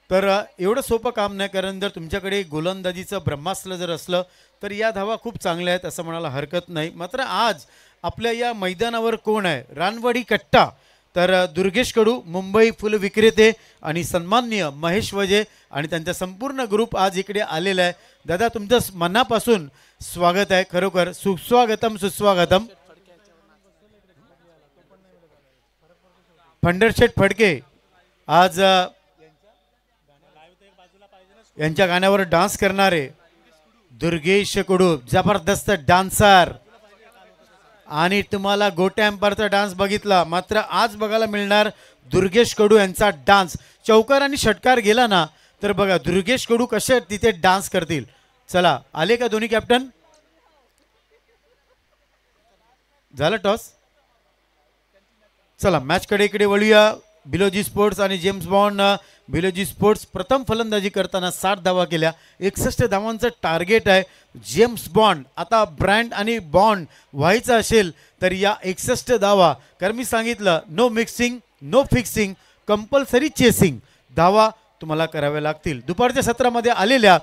तर एवढं सोपं काम नाही, कारण जर तुमच्याकडे गोलंदाजीचं ब्रह्मास्त्र जर असलं तर या धावा खूप चांगल्या आहेत असं म्हणायला हरकत नाही. मात्र आज आपल्या या मैदानावर कोण आहे, रानवाडी कट्टा, तर दुर्गेश कडू मुंबई फुल विक्रेते आणि सन्माननीय महेश वजे आणि त्यांचा संपूर्ण ग्रुप आज इकडे आलेला आहे. दादा तुमचं मनापासून स्वागत आहे, खरोखर सुस्वागतम सुस्वागतम. फंडरशेठ फडके आज यांच्या गाण्यावर डान्स करणारे दुर्गेश कडू जबरदस्त डान्सर. आणि तुम्हाला गोट्या एम्पायरचा डान्स बघितला, मात्र आज बघायला मिळणार दुर्गेश कडू यांचा डान्स. चौकार आणि षटकार गेला ना तर बघा दुर्गेश कडू कसे तिथे डान्स करतील. चला आले का दोन्ही कॅप्टन? झालं टॉस. चला मॅच कडे इकडे वळूया. बिलोजी स्पोर्ट्स आणि जेम्स बॉन्ड. बिलोजी स्पोर्ट्स प्रथम फलंदाजी करताना 60 धावा केल्या. 61 धावांचं टार्गेट आहे. जेम्स बॉन्ड आता ब्रँड आणि बॉन्ड व्हायचं असेल तर या 61 धावा, कारण मी सांगितलं no mixing no fixing, compulsory chasing धावा तुम्हाला कराव्या लागतील. दुपारच्या सत्रामध्ये आलेल्या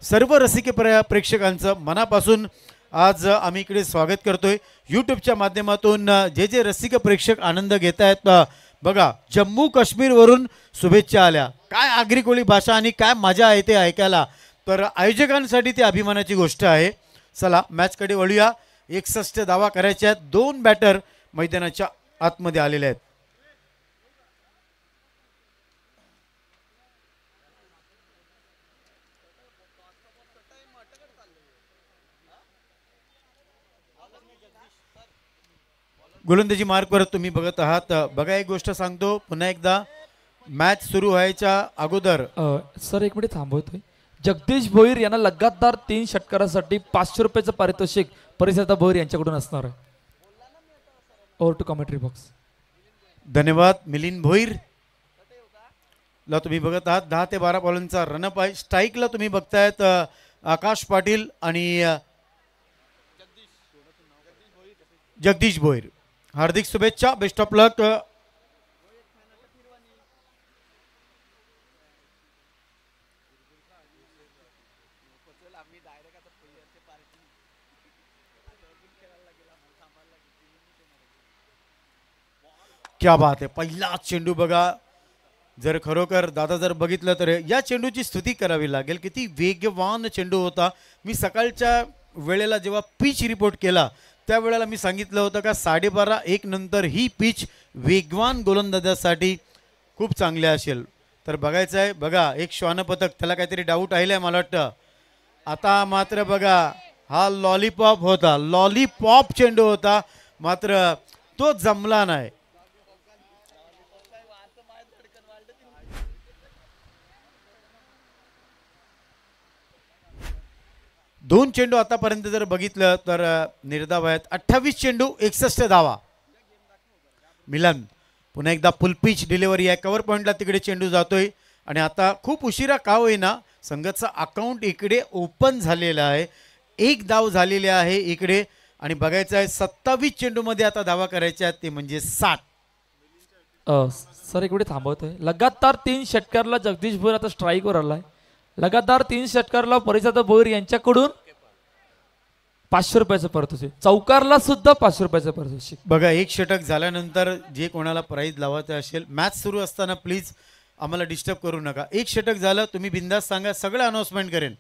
सर्व रसिक प्रेक्षकांचं मनापासून आज आम्ही इकडे स्वागत करतोय. यूट्यूबच्या माध्यमातून जे जे रसिक प्रेक्षक आनंद घेत आहेत बघा, जम्मू काश्मीरवरून शुभेच्छा आल्या. काय आगरी कोळी भाषा आणि काय मजा आहे ते ऐकायला, तर आयोजकांसाठी ती अभिमानाची गोष्ट आहे. चला मॅचकडे वळूया. 61 धावा करायच्या आहेत. 2 बॅटर मैदानाच्या आतमध्ये आलेले आहेत. गोलंदाजी मार्कवर तुम्ही बघत आहात. बघा एक गोष्ट सांगतो पुन्हा एकदा, मॅच सुरू व्हायच्या अगोदर सर एक मिनिट थांबवतोय. जगदीश भोईर यांना लगातार 3 षटकारासाठी 500 रुपयाचं पारितोषिक परिसरता भोईर यांच्याकडून असणार आहे. Over to commentary box. धन्यवाद मिलिंद भोईर ला तुम्ही बघत आहात. 10 ते 12 बॉलांचा रनअप आहे. स्ट्राईकला तुम्ही बघतायत आकाश पाटील आणि जगदीश भोईर. हार्दिक शुभेच्छा, बेस्ट ऑफ लक. क्या बात आहे. पहिला चेंडू बघा, जर खरोखर दादा जर बघितलं तर या चेंडूची स्तुती करावी लागेल. किती वेगवान चेंडू होता. मी सकाळच्या वेळेला जेव्हा पिच रिपोर्ट केला त्यावेळेला मी सांगितलं होतं का 12:30-1 नंतर ही पिच वेगवान गोलंदाजासाठी खूप चांगली असेल. तर बघायचं आहे. बघा एक श्वानपथक, त्याला काहीतरी डाऊट आहे मला वाटतं. आता मात्र बघा हा लॉलीपॉप होता, लॉलीपॉप चेंडू होता, मात्र तो जमला नाही. दोन चेंडू आतापर्यंत जर बघितलं तर निर्धाव आहेत. 28 चेंडू 61 धावा. मिलन पुन्हा एकदा फुल पिच डिलिव्हरी आहे. कव्हर पॉइंटला तिकडे चेंडू जातोय आणि आता खूप उशिरा का होईना संघाचं अकाउंट इकडे ओपन झालेलं आहे. 1 धाव झालेली आहे इकडे आणि बघायचं आहे 27 चेंडू मध्ये आता धावा करायच्या आहेत, ते म्हणजे 60. सर एक मिनिट थांबवतोय. लगातार 3 षटकारला जगदीश भोईर आता स्ट्राईकवर आलाय. लगातार 3 षटकारला परिसरता भोईर यांच्याकडून 500 रुपयाचं पारितोषिक. चौकारला सुद्धा 500 रुपयाचं पारितोषिक. बघा एक षटक झाल्यानंतर जे कोणाला प्राईज लावायचं असेल, मॅच सुरू असताना प्लीज आम्हाला डिस्टर्ब करू नका. एक षटक झालं तुम्ही बिंदास सांगा, सगळं अनाउन्समेंट करेन.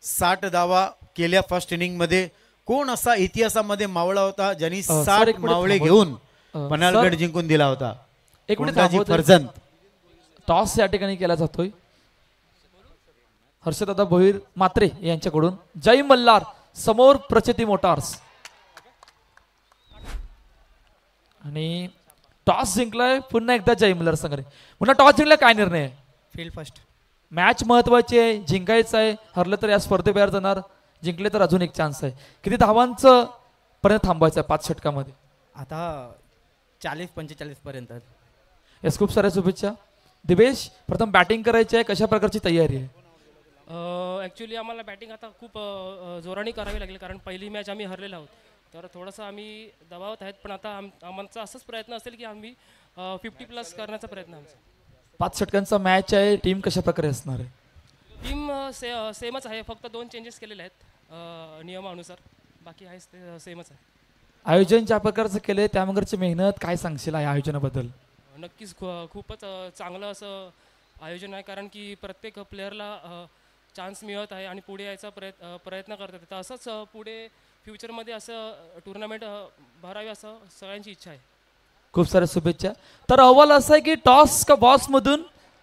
60 धावा केल्या फर्स्ट इनिंग मध्ये. कोण असा इतिहासामध्ये मावळा होता ज्यांनी 60 मावळे घेऊन पन्हाळगड जिंकून दिला होता? एक मिनिट कोणताजी थांबवतोय. फर्जंद. टॉस या ठिकाणी केला जातोय हर्षदादा भोईर मात्रे यांच्याकडून. जय मल्हार समोर प्रचिती मोटार्स. आणि टॉस जिंकलाय पुन्हा एकदा जय मल्हार संघाने. पुन्हा टॉस जिंकला, काय निर्णय आहे? Field first. मॅच महत्वाची आहे, जिंकायचं आहे. हरलं तर या स्पर्धेबाहेर जाणार, जिंकले तर अजून एक चान्स आहे. किती धावांचं पर्यंत थांबायचं आहे 5 षटकामध्ये? आता 40-45 पर्यंत. यास खूप साऱ्या शुभेच्छा. दिवेश प्रथम बॅटिंग करायची आहे, कशा प्रकारची तयारी आहे? ॲक्च्युली आम्हाला बॅटिंग आता खूप जोराने करावी लागेल, कारण पहिली मॅच आम्ही हरलेलो आहोत. तर थोडंसं आम्ही दबावात आहेत, पण आता आमचा असंच प्रयत्न असेल की आम्ही 50+ करण्याचा प्रयत्न आमचा. 5 षटकांचा मॅच आहे. टीम कशा प्रकारे असणार आहे? टीम सेमच आहे, फक्त 2 चेंजेस केलेले आहेत नियमानुसार. बाकी आहे ते सेमच आहे. आयोजन ज्या प्रकारचं केलंय त्यामागची मेहनत काय सांगशील या आयोजनाबद्दल? नक्कीच खूपच चांगलं असं आयोजन आहे, कारण की प्रत्येक प्लेअरला चान्स मिळत आहे आणि पुढे यायचा प्रयत्न करतात. तर असंच पुढे फ्युचरमध्ये असं टुर्नामेंट भरावी असं सगळ्यांची इच्छा आहे. खूप साऱ्या शुभेच्छा. तर अहवाल असा आहे की टॉस का बॉस मधून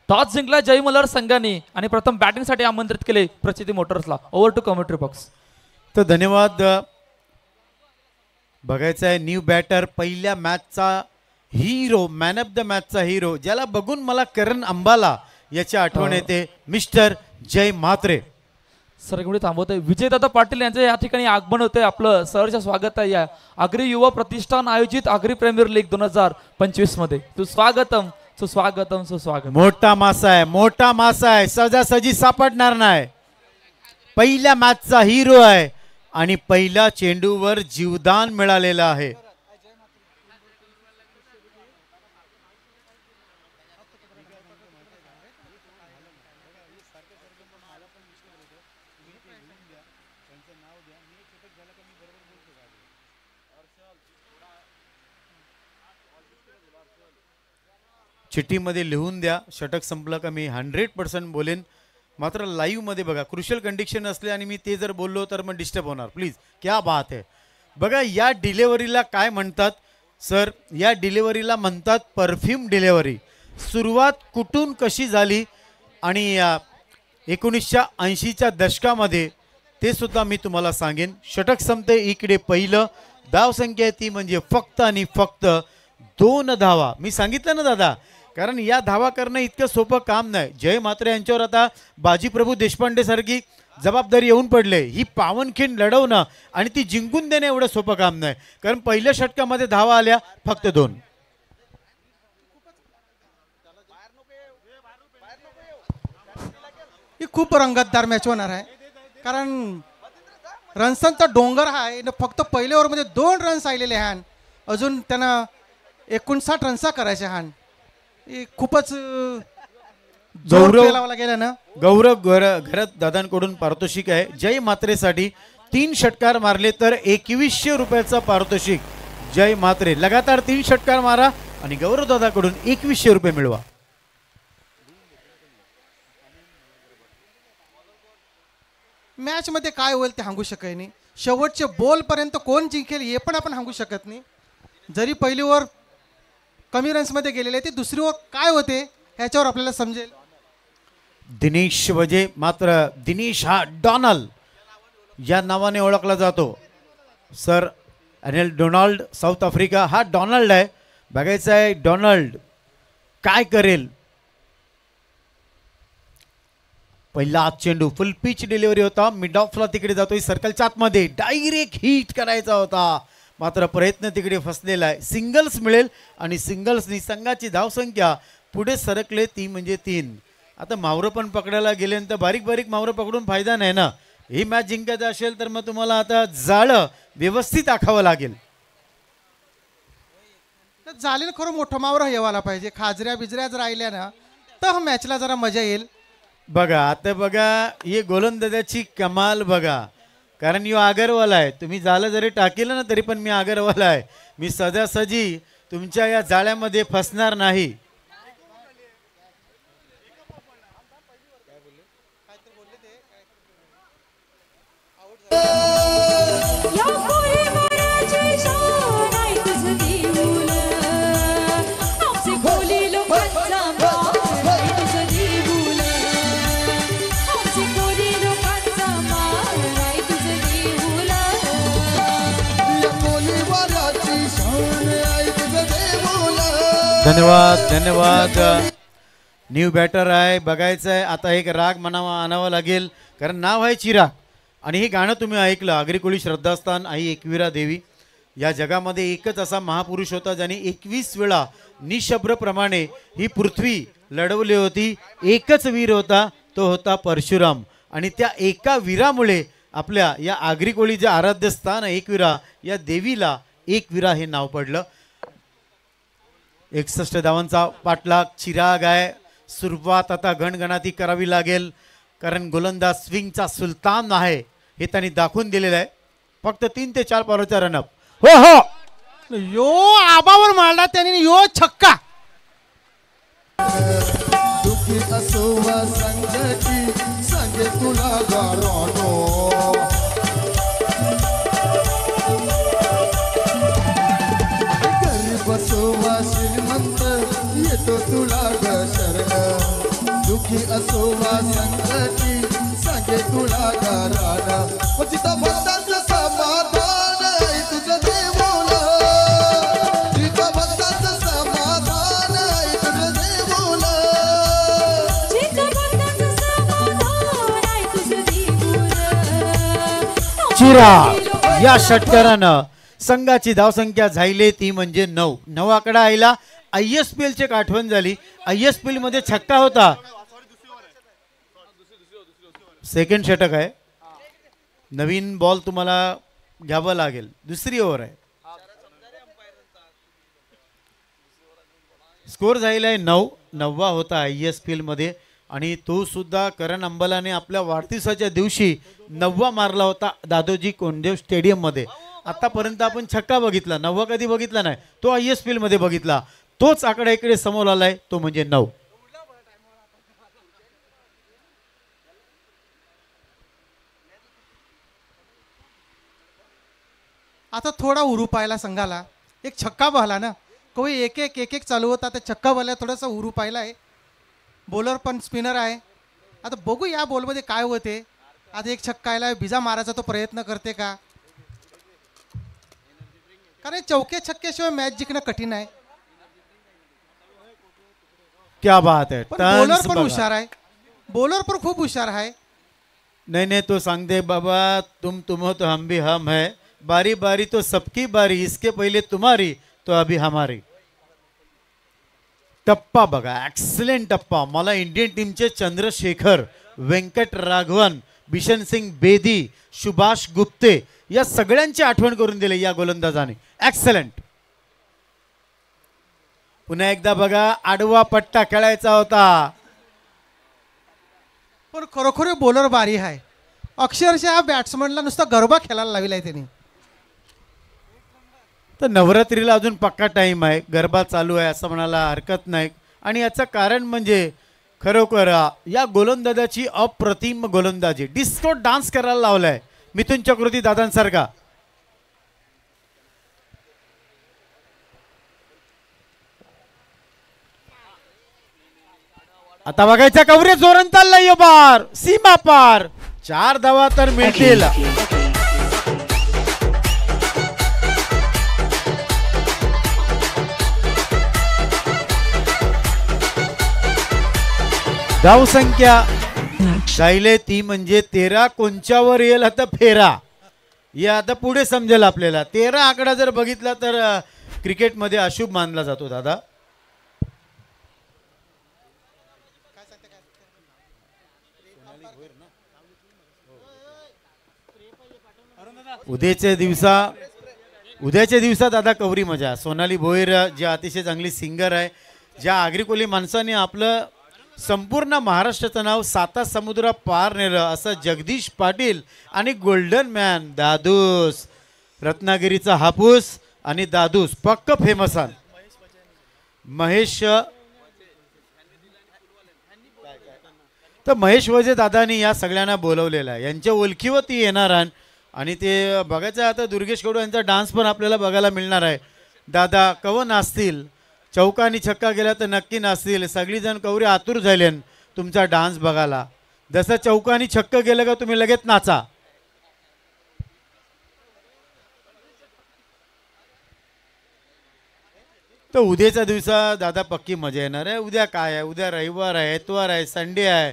टॉस जिंकला जय मल्हार संघाने आणि प्रथम बॅटिंगसाठी आमंत्रित केले प्रचिती मोटर्सला. Over to commentary box. तर धन्यवाद. बघायचं आहे न्यू बॅटर, पहिल्या मॅचचा हिरो, मॅन ऑफ द मॅचचा हिरो, ज्याला बघून मला करण अंबाला याची आठवण येते, मिस्टर जय म्हात्रे. सर एवढे थांबवतोय. विजयदादा पाटील यांचं या ठिकाणी आगमन होतंय. आपलं सहर्ष स्वागत आहे या आगरी युवा प्रतिष्ठान आयोजित आगरी प्रीमियर लीग 2025 मध्ये. तू स्वागतम सुस्वागतम सुस्वागतम. मोठा मासा आहे सहजासहजी सापडणार नाही. पहिल्या मॅचचा हिरो आहे आणि पहिल्या चेंडूवर जीवदान मिळालेलं आहे. चिठ्ठीमध्ये लिहून द्या, षटक संपलं का मी 100% बोलेन. मात्र लाईव्ह मध्ये बघा, क्रुशियल कंडिशन असले आणि मी ते जर बोललो तर मग डिस्टर्ब होणार. प्लीज, क्या बात आहे. बघा या डिलेवरीला काय म्हणतात सर? या डिलेवरीला म्हणतात परफ्यूम डिलेवरी. सुरुवात कुठून कशी झाली आणि 1980च्या दशकामध्ये ते सुद्धा मी तुम्हाला सांगेन. षटक संपते, इकडे पहिलं. धावसंख्या ती म्हणजे फक्त आणि फक्त 2 धावा. मी सांगितलं ना दादा, कारण या धावा करणं इतकं सोपं काम नाही. जय म्हात्रे यांच्यावर आता बाजीप्रभू देशपांडे सारखी जबाबदारी येऊन पडले. ही पावनखिंड लढवणं आणि ती जिंकून देणं एवढं सोपं काम नाही, कारण पहिल्या षटकामध्ये धावा आल्या फक्त 2. ही खूप रंगतदार मॅच होणार आहे, कारण रन्सांचा डोंगर हा आहे. फक्त पहिल्या ओव्हरमध्ये 2 रन्स आलेले हान, अजून त्यांना 59 रन्सा करायचे हान. खूपच गौरव गेला ना. गौरव घरत दादांकडून पारितोषिक आहे. जय मात्रेसाठी 3 षटकार मारले तर 2100 रुपयाचा पारितोषिक. जय मात्रे लगातार 3 षटकार मारा आणि गौरव दादाकडून 2100 रुपये मिळवा. मॅच मध्ये काय होईल ते सांगू शकत नाही. शेवटचे बॉल पर्यंत कोण जिंकेल हे पण आपण सांगू शकत नाही. जरी पहिली ओव्हर कमी रन्स मध्ये गेलेले, ते दुसरी ओव्हर काय होते ह्याच्यावर आपल्याला समजेल. दिनेश वजे, मात्र दिनेश हा डॉनल्ड या नावाने ओळखला जातो. Sir Anil Donald south Africa हा डॉनल्ड आहे. बघायचं आहे डॉनल्ड काय करेल. पहिला चेंडू फुल पिच डिलिव्हरी होता, मिड ऑफला तिकडे जातोय, सर्कलच्या आतमध्ये डायरेक्ट हिट करायचा होता, मात्र प्रयत्न तिकडे फसलेला आहे. सिंगल्स मिळेल आणि सिंगल्सनी संघाची धावसंख्या पुढे सरकले, ती म्हणजे 3. आता मावरं पण पकडायला गेल्यानंतर बारीक बारीक मावरं पकडून फायदा नाही ना. ही मॅच जिंकायचं असेल तर मग तुम्हाला आता जाळं व्यवस्थित आखावं लागेल. झालेलं खरं मोठं मावरं येवायला पाहिजे. खाजऱ्या बिजऱ्या जर राहिल्या ना तर मॅचला जरा मजा येईल. बघा आता बघा ही गोलंदाजाची कमाल बघा, कारण यो आगरवाला आहे. तुम्ही झालं जरी टाकेलं ना तरी पण मी आगरवाला आहे. मी सहजासहजी तुमच्या या जाळ्यामध्ये फसणार नाही. धन्यवाद धन्यवाद. न्यू बॅटर आहे, बघायचं आहे आता. एक राग मनावा आणावा लागेल, कारण नाव आहे चिराग आणि हे गाणं तुम्ही ऐकलं. आगरी कोळी श्रद्धास्थान आई एकविरा देवी. या जगामध्ये एकच असा महापुरुष होता ज्याने 21 वेळा निशब्रप्रमाणे ही पृथ्वी लढवली होती. एकच वीर होता, तो होता परशुराम. आणि त्या एका वीरामुळे आपल्या या आगरी कोळी जे आराध्य स्थान एकविरा या देवीला एकविरा हे नाव पडलं. 61 धावांचा पाठलाग. चिराग आहे. सुरुवात आता गणगणाती करावी लागेल, कारण गोलंदाज स्विंगचा सुलतान आहे हे त्यांनी दाखवून दिलेलं आहे. फक्त 3 ते 4 बॉलचा रनअप. हो हो, यो आबावर मारला त्याने, यो छक्का. दुखी असो वा संगती सांगे तुला गारानो, गरीब असो वा श्रीमंत येतो तुला ग शरण. दुखी असो वा संगती सांगे तुला गाराना, तिथं भक्तांचं समाधान आहे तुझं देवोला. तिथं भक्तांचं समाधान आहे तुझं देवोला. चिराग या षटकारानं संघाची धावसंख्या झाली ती म्हणजे 9. 9 आकडा आला ISPL ची एक आठवण झाली. ISPL मध्ये छक्का होता. सेकंड षटक आहे. नवीन बॉल तुम्हाला घ्यावा लागेल. दुसरी ओव्हर आहे. स्कोर झालेला आहे 9 होता ISPL मध्ये आणि तो सुद्धा करण अंबालाने आपल्या वाढदिवसाच्या दिवशी 9 मारला होता दादोजी कोंडदेव स्टेडियम मध्ये. आतापर्यंत आपण छक्का बघितला, 9 कधी बघितला नाही, तो ISPL मध्ये बघितला. तोच आकडा इकडे समोर आलाय, तो म्हणजे 9. आता थोडा उरू पाहिला संघाला. एक छक्का बहला ना, कोई एक एक चालू होता. आता छक्का बहला, थोडासा उरू पाहिला आहे. बॉलर पण स्पिनर आहे. आता बघू या बॉलमध्ये काय होते. आता एक छक्का आला, बिजा मारायचा तो प्रयत्न करते का, कारण चौके छक्क्याशिवाय मॅच जिंकणं कठीण आहे. क्या बात है. पण बॉलर टर्न्स पण बघा. हुशार आहे. बॉलर पण खूप हुशार आहे. नहीं तो सांगते बाबा, तुम हो तो हम भी हम है, बारी बारी तो सबकी बारी, इसके पहले तुम्हारी तो अभी हमारी. टप्पा बघा, एक्सलेंट टप्पा. मला इंडियन टीमचे चंद्रशेखर, व्यंकट राघवन, बिशन सिंग बेदी, सुभाष गुप्ते या सगळ्यांची आठवण करून दिली या गोलंदाजाने. एक्सलेंट. पुन्हा एकदा बघा, आडवा पट्टा खेळायचा होता. पण खरोखर बॉलर बारी आहे. अक्षरशः बॅट्समनला नुसता गरबा खेळायला लावलाय त्यांनी. तर नवरात्रीला अजून पक्का टाइम आहे, गरबा चालू आहे असं म्हणायला हरकत नाही. आणि याचं कारण म्हणजे खरोखर या गोलंदाजाची अप्रतिम गोलंदाजी. डिस्को डान्स करायला लावलाय मिथुन चक्रवर्ती दादांसारखा. आता बघायचा कवरेज जोरात चाललाय, बार सीमा पार. 4 धावा तर मिळतील. धाव संख्या जायले ती म्हणजे 13. कोणच्यावर येईल आता फेरा, या आता पुढे समजेल आपल्याला. 13 आकडा जर बघितला तर क्रिकेटमध्ये अशुभ मानला जातो दादा. उद्याच्या दिवसा दादा कवरी मजा. सोनाली भोईर जी अतिशय चांगली सिंगर आहे, ज्या आगरी कोली माणसाने आपलं संपूर्ण महाराष्ट्राचं नाव 7 समुद्र पार नेलं असं जगदीश पाटील आणि गोल्डन मॅन दादूस, रत्नागिरीचा हापूस आणि दादूस पक्क फेमस आहे. महेश वजे दादानी या सगळ्यांना बोलवलेलं आहे. यांच्या ओळखीवरती येणार आहे आणि ते बघायचं आता. दुर्गेश कडू यांचा डान्स पण आपल्याला बघायला मिळणार आहे. दादा कव नाचतील, चौकानी छक्का गेला तर नक्की नाचतील. सगळीजण कवरी आतुर झाले तुमचा डान्स बघायला. जसं चौकानी छक्क गेलं का तुम्ही लगेच नाचा. तर उद्याच्या दिवसा दादा पक्की मजा येणार आहे. उद्या काय आहे, उद्या रविवार आहे, इतवार आहे, संडे आहे.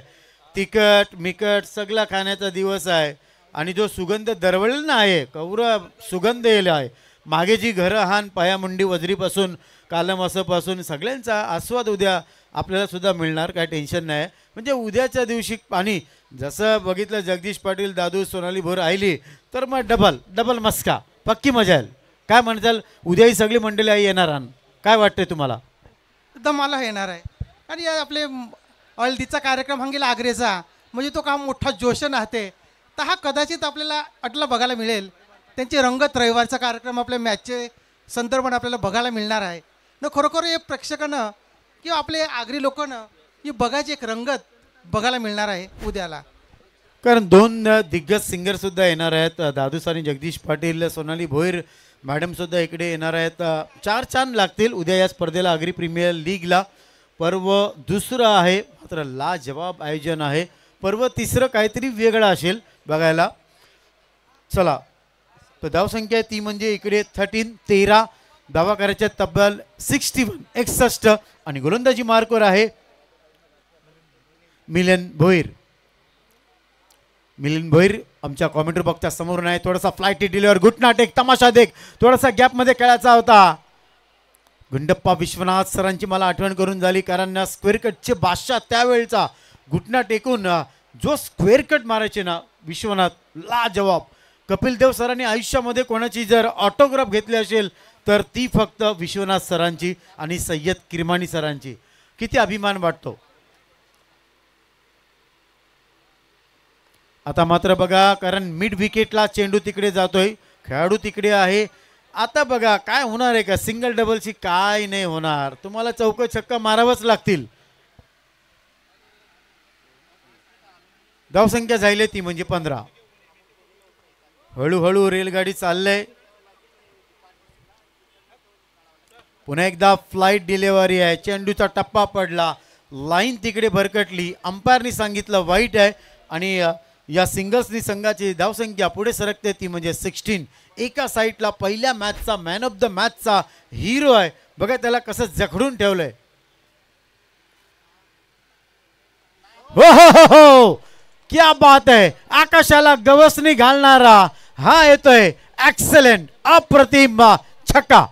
तिखट मिकट सगळा खाण्याचा दिवस आहे. आणि जो सुगंध दरवळलेला आहे, कौर सुगंध येईल आहे. मागे जी घरं हान पायामुंडी वजरीपासून कालमासापासून सगळ्यांचा आस्वाद उद्या आपल्याला सुद्धा मिळणार. काय टेन्शन नाही. म्हणजे उद्याच्या दिवशी पाणी जसं बघितलं जगदीश पाटील, दादू, सोनाली भोर आली तर मग डबल मस्का, पक्की मजा येईल. काय म्हणताल, उद्या ही सगळी मंडळी आई येणार आण. काय वाटतंय तुम्हाला? दमाला येणार आहे. आणि आपले हळदीचा कार्यक्रम हंगेला आग्रेचा, म्हणजे तो काम मोठा जोश राहते. तर हा कदाचित आपल्याला अटला बघायला मिळेल. त्यांची रंगत रविवारचा कार्यक्रम आपल्या मॅचचे संदर्भात आपल्याला बघायला मिळणार आहे ना. खरोखर हे प्रेक्षकांना किंवा आपले आगरी लोकांना ही बघायची एक रंगत बघायला मिळणार आहे उद्याला. कारण 2 दिग्गज सिंगर सुद्धा येणार आहेत. दादूस आणि जगदीश पाटील, सोनाली भोईर मॅडम सुद्धा इकडे येणार आहेत. 4 चांद लागतील उद्या या स्पर्धेला. आगरी प्रीमियर लीगला पर्व दुसरं आहे, मात्र लाजवाब आयोजन आहे. पर्व तिसरं काहीतरी वेगळं असेल बघायला. चला, तर धावसंख्या ती म्हणजे इकडे 13 धावा करायच्या तब्बल 61 आणि गोलंदाजी मार्कवर आहे मिलिंद भोईर आमच्या कॉमेंट्री बॉक्सच्या समोरून आहे. थोडासा फ्लाईट डिलिव्हर, गुटनाट, एक तमाशा देख, थोडासा गॅपमध्ये खेळायचा होता. गुंडप्पा विश्वनाथ सरांची मला आठवण करून झाली, कारण स्क्वेअर कटचे बादशाह त्यावेळचा घुटना टेकून जो स्क्वेअर कट मारायचे ना विश्वनाथ, लाजवाब. कपिल देव सरांनी आयुष्यामध्ये कोणाची जर ऑटोग्राफ घेतली असेल तर ती फक्त विश्वनाथ सरांची आणि सय्यद किरमाणी सरांची. किती अभिमान वाटतो. आता मात्र बघा, कारण मिड विकेटला चेंडू तिकडे जातोय, खेळाडू तिकडे आहे. आता बघा काय होणार आहे का, सिंगल डबलची काय नाही होणार, तुम्हाला चौका छक्का मारावंच लागतील. धावसंख्या झाली ती म्हणजे 15. हळूहळू रेलगाडी चाललंय. पुन्हा एकदा फ्लाइट डिलेवरी आहे, चेंडूचा टप्पा पडला, लाईन तिकडे भरकटली, अंपायरनी सांगितलं वाईट आहे आणि या सिंगल्सनी संघाची धावसंख्या पुढे सरकते ती म्हणजे 16. एका साईडला पहिल्या मॅचचा मॅन ऑफ द मॅचचा हिरो आहे, बघा त्याला कसं जखडून ठेवलंय. हो हो हो हो, क्या बात आहे. आकाशाला गवसणी घालणारा हा येतोय, एक्सलेंट, अप्रतिम छक्का.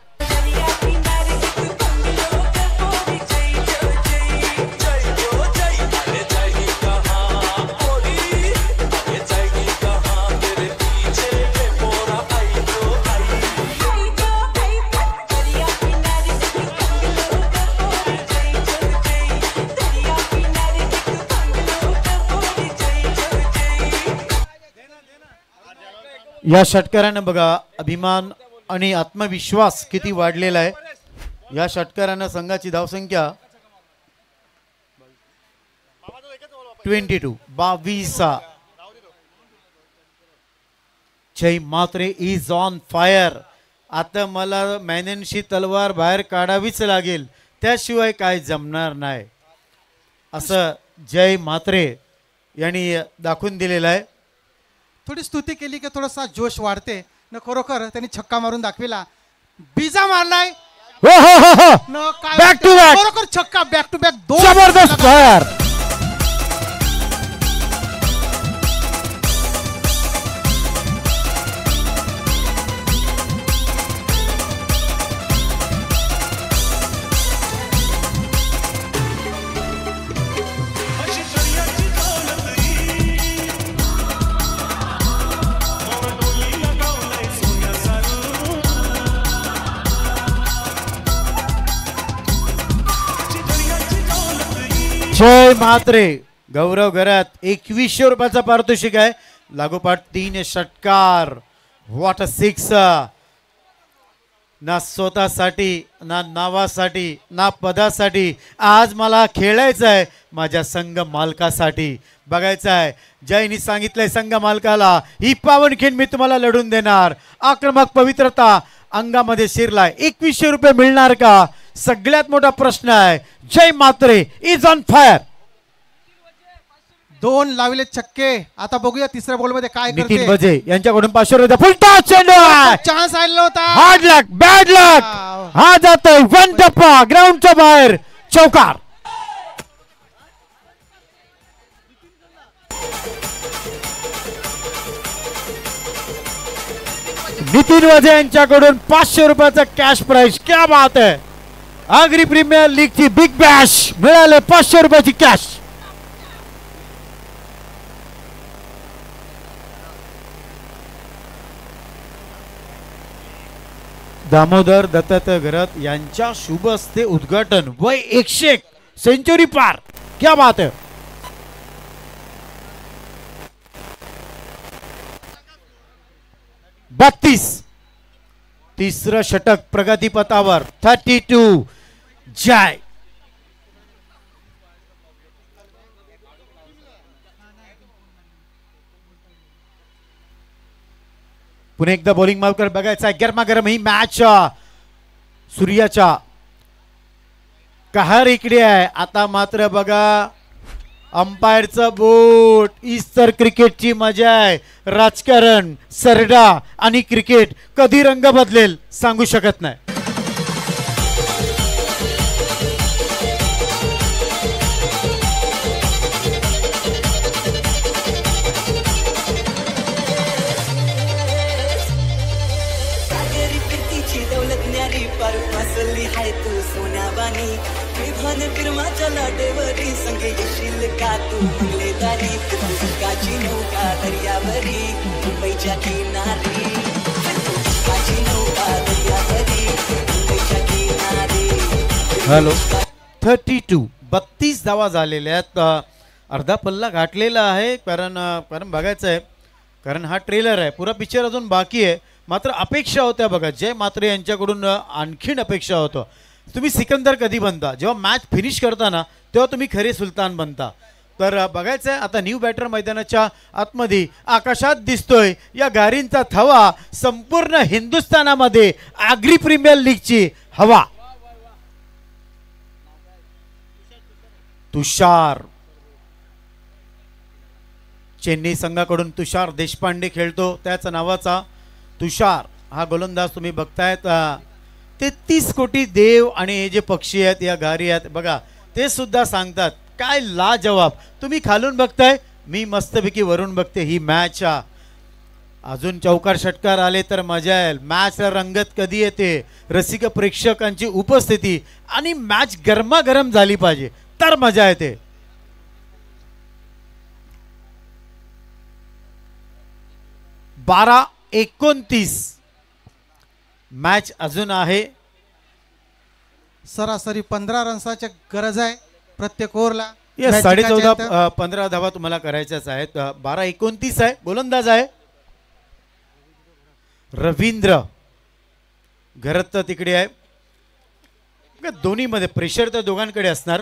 या षटकारानं बघा अभिमान आणि आत्मविश्वास किती वाढलेला आहे. या षटकारानं संघाची धावसंख्या 22. जय मात्रे इज ऑन फायर. आता मला मॅनेनशी तलवार बाहेर काढावीच लागेल, त्याशिवाय काय जमणार नाही असं जय मात्रे यांनी दाखवून दिलेलं आहे. थोडी स्तुती केली की थोडासा जोश वाढते न. खरोखर त्यांनी छक्का मारून दाखविला, बीजा मारलाय न काय, बॅक टू बॅक खरोखर छक्का, बॅक टू बॅक 2 जबरदस्त फायर. जय म्हात्रे. गौरव घरात 2100 रुपयाचा पारितोषिक आहे. लागोपाठ 3 षटकार. What a 6. ना स्वतःसाठी ना नावासाठी ना पदासाठी, आज मला खेळायचं आहे माझ्या संघ मालकासाठी. बघायचं आहे, जयनी सांगितलंय संघ मालकाला ही पावनखिंड मी तुम्हाला लढून देणार. आक्रमक पवित्रता अंगामध्ये शिरलाय. 2100 रुपये मिळणार का, सगळ्यात मोठा प्रश्न आहे. जय मात्रे इज ऑन फायर. 2 लावले छक्के. आता बघूया तिसऱ्या बॉल मध्ये काय करते. नितीन बजे यांच्याकडून 500 रुपये. फुल टॉस चेंडू, चान्स आलेला होता. हार्ड लक, बॅड लक. हा जातोय वन टप्पा ग्राउंडच्या बाहेर, चौकार. नितीन वजे यांच्याकडून 500 रुपयाचा कॅश प्राइज. क्या बात आहे. आगरी प्रीमियर लीग ची बिग बॅश मिळाले 500 रुपयाची कॅश. दामोदर दत्त घरात यांच्या शुभ हस्ते उद्घाटन. वय 101, सेंचुरी पार. क्या बात है. बत्तीस. तिसरं षटक प्रगतीपथावर. 32. जय. पुन्हा एकदा बॉलिंग मार्कर बघायचा. गरमागरम ही मॅच सूर्याच्या कहर इकडे आहे. आता मात्र बघा अंपायरचं बोट. इस्तर क्रिकेटची मजा आहे. राजकारण, सरडा आणि क्रिकेट कधी रंग बदलेल सांगू शकत नाही. कशी दौलत न्यारी पर फसली हाय तू सोन्यावानी विभान फिरमाच्या लाटेवरी संगे येशील का तू मंगलेदारी काची नौका दर्यावरी मुंबईच्या किनारी काची नौका दर्यावरी मुंबईच्या किनारी. हॅलो 32 धावा झालेल्या आहेत. अर्धा पल्ला गाठलेला आहे. कारण बघायचं आहे, कारण हा ट्रेलर आहे, पुरा पिक्चर अजून बाकी आहे. मात्र अपेक्षा होत्या बघा, जय म्हात्रे यांच्याकडून आणखीन अपेक्षा होतं. तुम्ही सिकंदर कधी बनता, जेव्हा मॅच फिनिश करताना तेव्हा तुम्ही खरे सुलतान बनता. तर बघायचं आहे आता न्यू बॅटर मैदानाच्या आतमध्ये आकाशात दिसतोय या गाडींचा थवा. संपूर्ण हिंदुस्थानामध्ये आग्री प्रीमियर लीगची हवा. तुषार, चेन्नई संघाकडून तुषार देशपांडे खेळतो, त्याच नावाचा तुषार हा गोलंदाज तुम्ही बघतायत. 33 कोटी देव आणि हे जे पक्षी आहेत या गारी आहेत बघा, ते सुद्धा सांगतात काय लाजवाब. तुम्ही खालून बघताय, मी मस्तपैकी वरून बघते ही मॅच. अजून चौकार षटकार आले तर मजा येईल. मॅच रंगत कधी येते, रसिक प्रेक्षकांची उपस्थिती आणि मॅच गरमागरम झाली पाहिजे तर मजा येते. बारा 29 मॅच अजून आहे. सरासरी 15 रन्साची गरज आहे प्रत्येक ओव्हरला. 14.5 15 धावा तुम्हाला करायच्याच आहेत. 12-29 आहे. गोलंदाज आहे रवींद्र. घरात तर तिकडे आहे. दोन्ही मध्ये प्रेशर तर दोघांकडे असणार.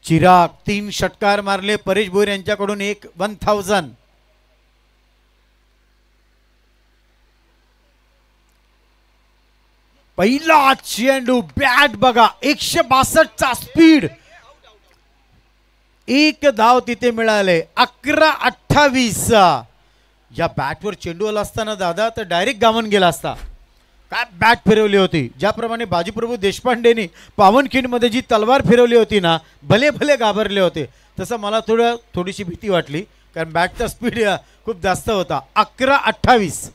चिराग 3 षटकार मारले. परेश भोईर यांच्याकडून 1000. पहिला चेंडू बॅट बघा 162 चा स्पीड. एक धाव तिथे मिळाले. 11-28. या बॅटवर चेंडू आला असताना दादा तर डायरेक्ट गावून गेला असता. काय बॅट फिरवली होती. ज्याप्रमाणे बाजीप्रभू देशपांडेनी पावनखिंडमध्ये जी तलवार फिरवली होती ना, भले भले घाबरले होते. तसं मला थोडीशी भीती वाटली, कारण बॅटचा स्पीड खूप जास्त होता. 11-28.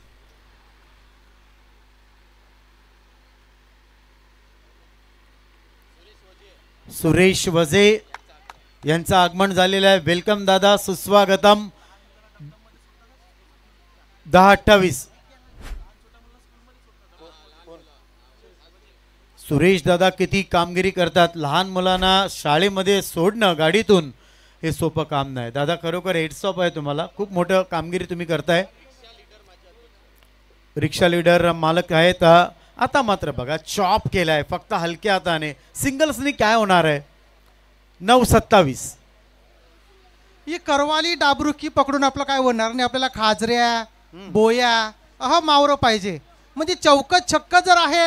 सुरेश वजे यांचं आगमन झालेलं आहे. वेलकम दादा, सुस्वागतम. 10-28. सुरेश दादा किती कामगिरी करतात. लहान मुलांना शाळेमध्ये सोडणं गाडीतून हे सोपं काम नाही. दादा खरोखर हेडस्टॉप आहे तुम्हाला. खूप मोठं कामगिरी तुम्ही करताय. रिक्षा लीडर मालक आहेत. आता मात्र बघा चॉप केलाय फक्त हलक्या हाताने. सिंगल्सनी काय होणार आहे. 9-27. ही करवाली डाबरुकी पकडून आपलं काय होणार नाही. आपल्याला खाजऱ्या बोया मावरं पाहिजे. म्हणजे चौकत छक्क जर आहे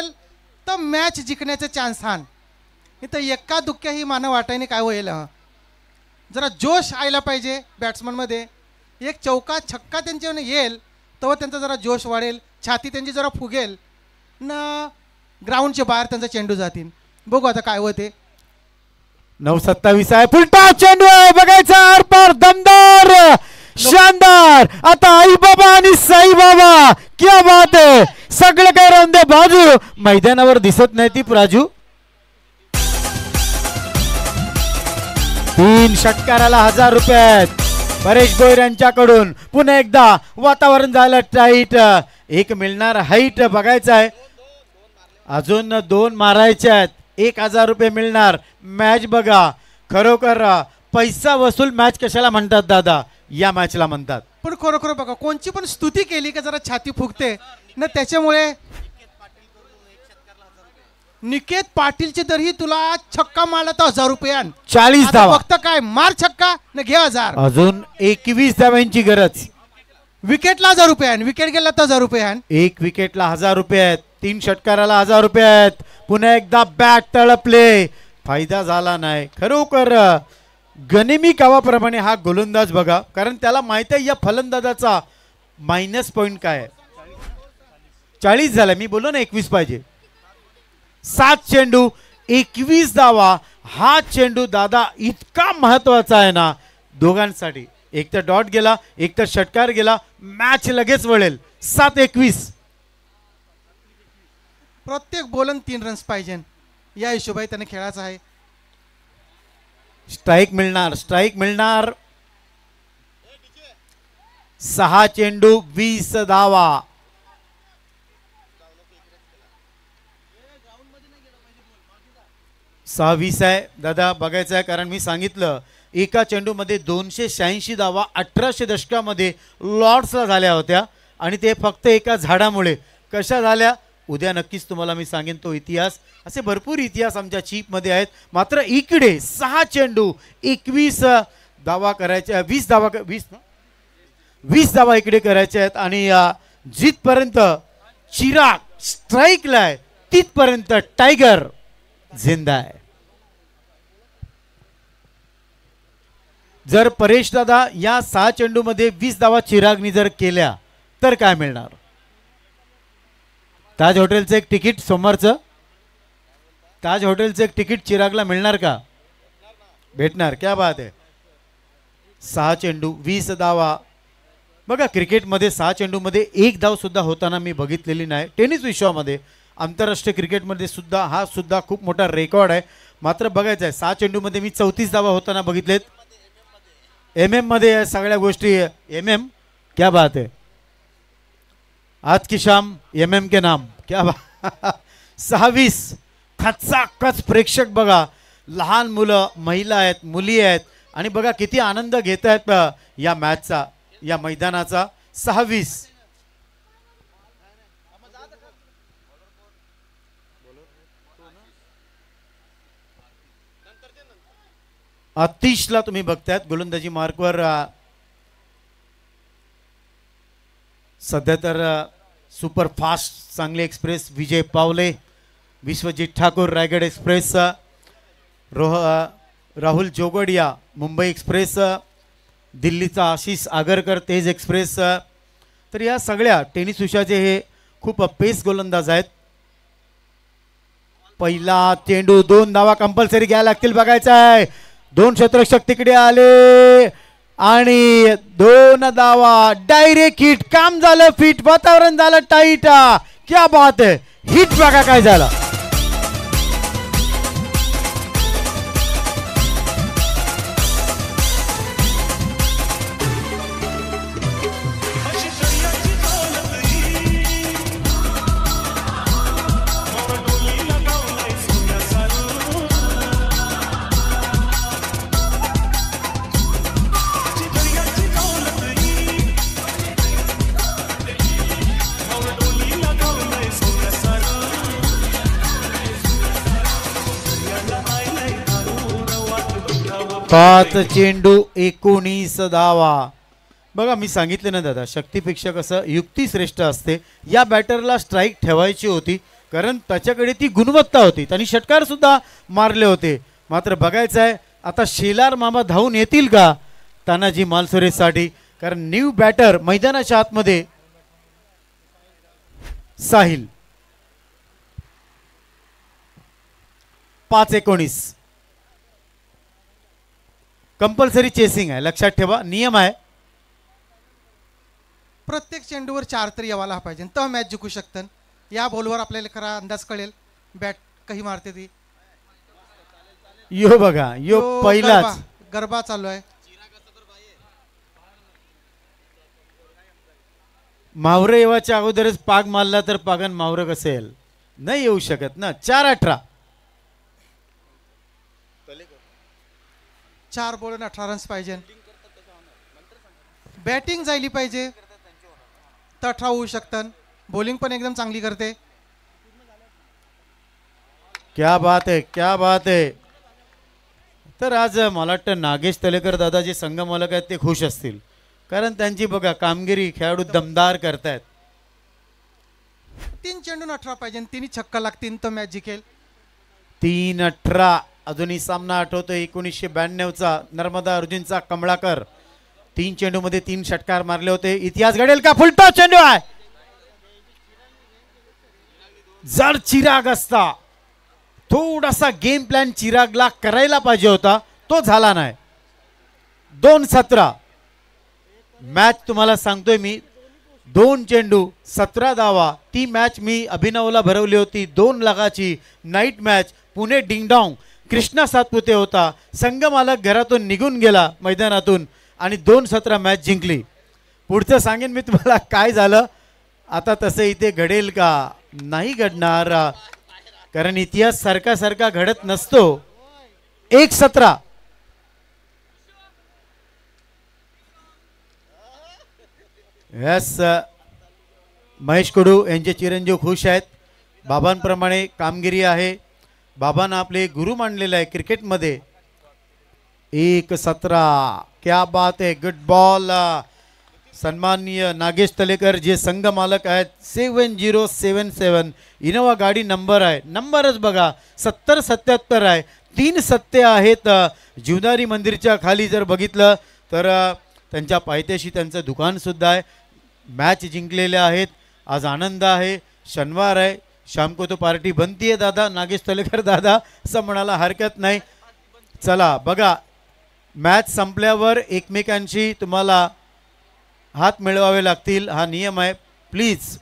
तर मॅच जिंकण्याचे चान्स हान. इथं एका दुःख्या ही मानव वाटायने काय होईल. जरा जोश आयला पाहिजे बॅट्समनमध्ये. एक चौका छक्का त्यांच्या येईल तेव्हा त्यांचा जरा जोश वाढेल, छाती त्यांची जरा फुगेल न ग्राउंडच्या बाहेर त्यांचा चेंडू जातील. बघू आता काय होते. 9-27 आहे. फुलटा चेंडू आहे. बघायचा आरपार दमदार शानदार. आता आई बाबा आणि साई बाबा क्या बात आहे. सगळं काय रंदे बाजू मैदानावर दिसत नाही ती प्राजू. 3 षटकाराला 1000 रुपये परेश भोईर यांच्याकडून. पुन्हा एकदा वातावरण झालं टाईट. एक मिळणार हाईट बघायचं आहे. अजून 2 मारायचे आहेत. 1000 रुपये मिळणार. मॅच बघा. खरोखर पैसा वसूल मॅच कशाला म्हणतात दादा, या मॅचला म्हणतात. पण खरोखर बघा कोणची पण स्तुती केली का जरा छाती फुगते ना. त्याच्यामुळे निकेत पाटीलचे तरी तुला छक्का मारला तर 1000 रुपये. 40 धावा. फक्त काय मार छक्का न घे 1000. अजून 21 धाव्यांची गरज. विकेटला 1000 रुपये. विकेट गेला तर 1000 रुपये. एक विकेटला 1000 रुपये आहेत. 3 षटकाराला 1000 रुपये आहेत. पुन्हा एकदा बॅट तळपले. फायदा झाला नाही. खरोखर गनिमी कावाप्रमाणे हा गोलंदाज बघा, कारण त्याला माहित आहे या फलंदाजाचा मायनस पॉइंट काय आहे. 40 झाला. मी बोललो ना 21 पाहिजे. 7 चेंडू 21 धावा. हा चेंडू दादा इतका महत्वाचा आहे ना दोघांसाठी. एक तर डॉट गेला, एक तर षटकार गेला, मॅच लगेच वळेल. 7-21. प्रत्येक बोलन 3 रन्स पाहिजे या हिशोबाने त्याने खेळायचं आहे. स्ट्राईक मिळणार, स्ट्राईक मिळणार. 6 चेंडू 20 धावा. सहा 20 आहे दादा, बघायचं आहे कारण मी सांगितलं एका चेंडूमध्ये 286 धावा 1800 दशकामध्ये लॉर्ड्सला झाल्या होत्या आणि ते फक्त एका झाडामुळे. कशा झाल्या उद्या नक्कीच तुम्हाला मी सांगेन तो इतिहास. असे भरपूर इतिहास आमच्या चीपमध्ये आहेत. मात्र इकडे 6 चेंडू 21 धावा करायच्या, 20 धावा इकडे करायच्या आहेत आणि जिथपर्यंत चिराग स्ट्राईकला आहे तिथपर्यंत टायगर जिंदा आहे. जर परेश दादा या 6 चेंडूमध्ये 20 धावा चिरागनी जर केल्या तर काय मिळणार? ताज हॉटेलचं एक तिकीट सोमवारचं, ताज हॉटेलचं एक तिकीट चिरागला मिळणार का? भेटणार. क्या बात आहे. 6 चेंडू 20 धावा. बघा क्रिकेटमध्ये 6 चेंडूमध्ये 1 धाव सुद्धा होताना मी बघितलेली नाही. टेनिस विश्वामध्ये आंतरराष्ट्रीय क्रिकेटमध्ये सुद्धा हा सुद्धा खूप मोठा रेकॉर्ड आहे. मात्र बघायचं आहे 6 चेंडूमध्ये मी 34 धावा होताना बघितलेत. MM मध्ये या सगळ्या गोष्टी. MM क्या बात है, आज की शाम MM के नाम. क्या बात. 26 खचाखच प्रेक्षक बघा, लहान मुलं, महिला आहेत, मुली आहेत आणि बघा किती आनंद घेत आहेत या मॅचचा, या मैदानाचा. 26 30ला तुम्ही बघतायत गोलंदाजी मार्कवर. सध्या तर सुपर फास्ट सांगली एक्सप्रेस विजय पावले, विश्वजीत ठाकूर रायगड एक्सप्रेस, राहुल जोगडिया मुंबई एक्सप्रेस, दिल्लीचा आशिष आगरकर तेज एक्सप्रेस. तर या सगळ्या टेनिस विश्वाचे हे खूप पेस गोलंदाज आहेत. पहिला चेंडू 2 धावा कंपल्सरी घ्यायला लागतील. बघायचं आहे 2 क्षेत्ररक्षक तिकडे आले आणि 2 धावा डायरेक्ट हिट. काम झालं फिट, वातावरण झालं टाईट. क्या बात आहे. हिट बघा काय झालं. पाच चेंडू 19 धावा. बघा मी सांगितले ना दादा, शक्तीपेक्षा कसं युक्ती श्रेष्ठ असते. या बॅटरला स्ट्राईक ठेवायची होती कारण त्याच्याकडे ती गुणवत्ता होती. त्यांनी षटकार सुद्धा मारले होते. मात्र बघायचं आहे आता शेलार मामा धावून येतील का तानाजी मालसुरेसाठी, कारण न्यू बॅटर मैदानाच्या आतमध्ये साहिल. 5-19 कंपल्सरी चेसिंग आहे, लक्षात ठेवा, नियम आहे. प्रत्येक चेंडूवर 4 तरी यावाला पाहिजे तर मॅच जिंकू शकतं. या बॉलवर आपल्याला खरा अंदाज कळेल बॅट कही मारते ती. यो बघा, यो पहिलाच गरबा चालू आहे. मावरं येवाच्या अगोदरच पाग मारला तर पागन मावरं कसं येईल, नाही येऊ शकत ना. 4-18 4 बॉल 18 रन्स पाहिजे. बॅटिंग जायली पाहिजे तर 18 होऊ शकतं. बॉलिंग पण एकदम चांगली करते. क्या बात है, क्या बात है. तर आज मला वाटतं नागेश तलेकर दादा जे संघ मालक आहेत ते खुश असतील, कारण त्यांची बघा कामगिरी खेळाडू दमदार करतायत. 3 चेंडून 18 पाहिजे, 3 छक्का लागतील तर मॅच जिंकेल. 3-18 अजूनही सामना आठवतो 1992चा नर्मदा अर्जुनचा कमळाकर. 3 चेंडूमध्ये 3 षटकार मारले होते. इतिहास घडेल का? फुलटॉस चेंडू आहे. जर चिराग असता थोडासा गेम प्लॅन चिरागला करायला पाहिजे होता, तो झाला नाही. 2-17 मॅच तुम्हाला सांगतोय मी 2 चेंडू 17 धावा. ती मॅच मी अभिनवला भरवली होती 2 लाखाची night match. Pune ding-dong Krishna Satpute होता. संघ मालक घरातून निघून गेला मैदानातून आणि 2-17 मॅच जिंकली. पुढचं सांगेन मी तुम्हाला काय झालं. आता तसं इथे घडेल का? नाही घडणार, कारण इतिहास सारखा सारखा घडत नसतो. 1-17. यस, महेश कडू यांचे चिरंजीव खुश आहेत. बाबांप्रमाणे कामगिरी आहे. बाबांना आपले गुरु मानलेले आहे क्रिकेटमध्ये. 1-17. क्या बात आहे. Good ball. सन्माननीय नागेश तलेकर जे संघ मालक आहेत 7077 इनोवा गाडी नंबर आहे. नंबरच बघा 7077 आहे. 3 सत्ते आहेत. जीवदारी मंदिरच्या खाली जर बघितलं तर त्यांच्या पायथ्याशी त्यांचं दुकान सुद्धा आहे. मॅच जिंकलेल्या आहेत. आज आनंद आहे. शनिवार आहे. शाम को तो पार्टी बनती है दादा. नागेश तलेकर दादा असं म्हणायला हरकत नाही. चला बघा, मॅच संपल्यावर एकमेकांशी तुम्हाला हात मिळवावे लागतील. हा नियम आहे. प्लीज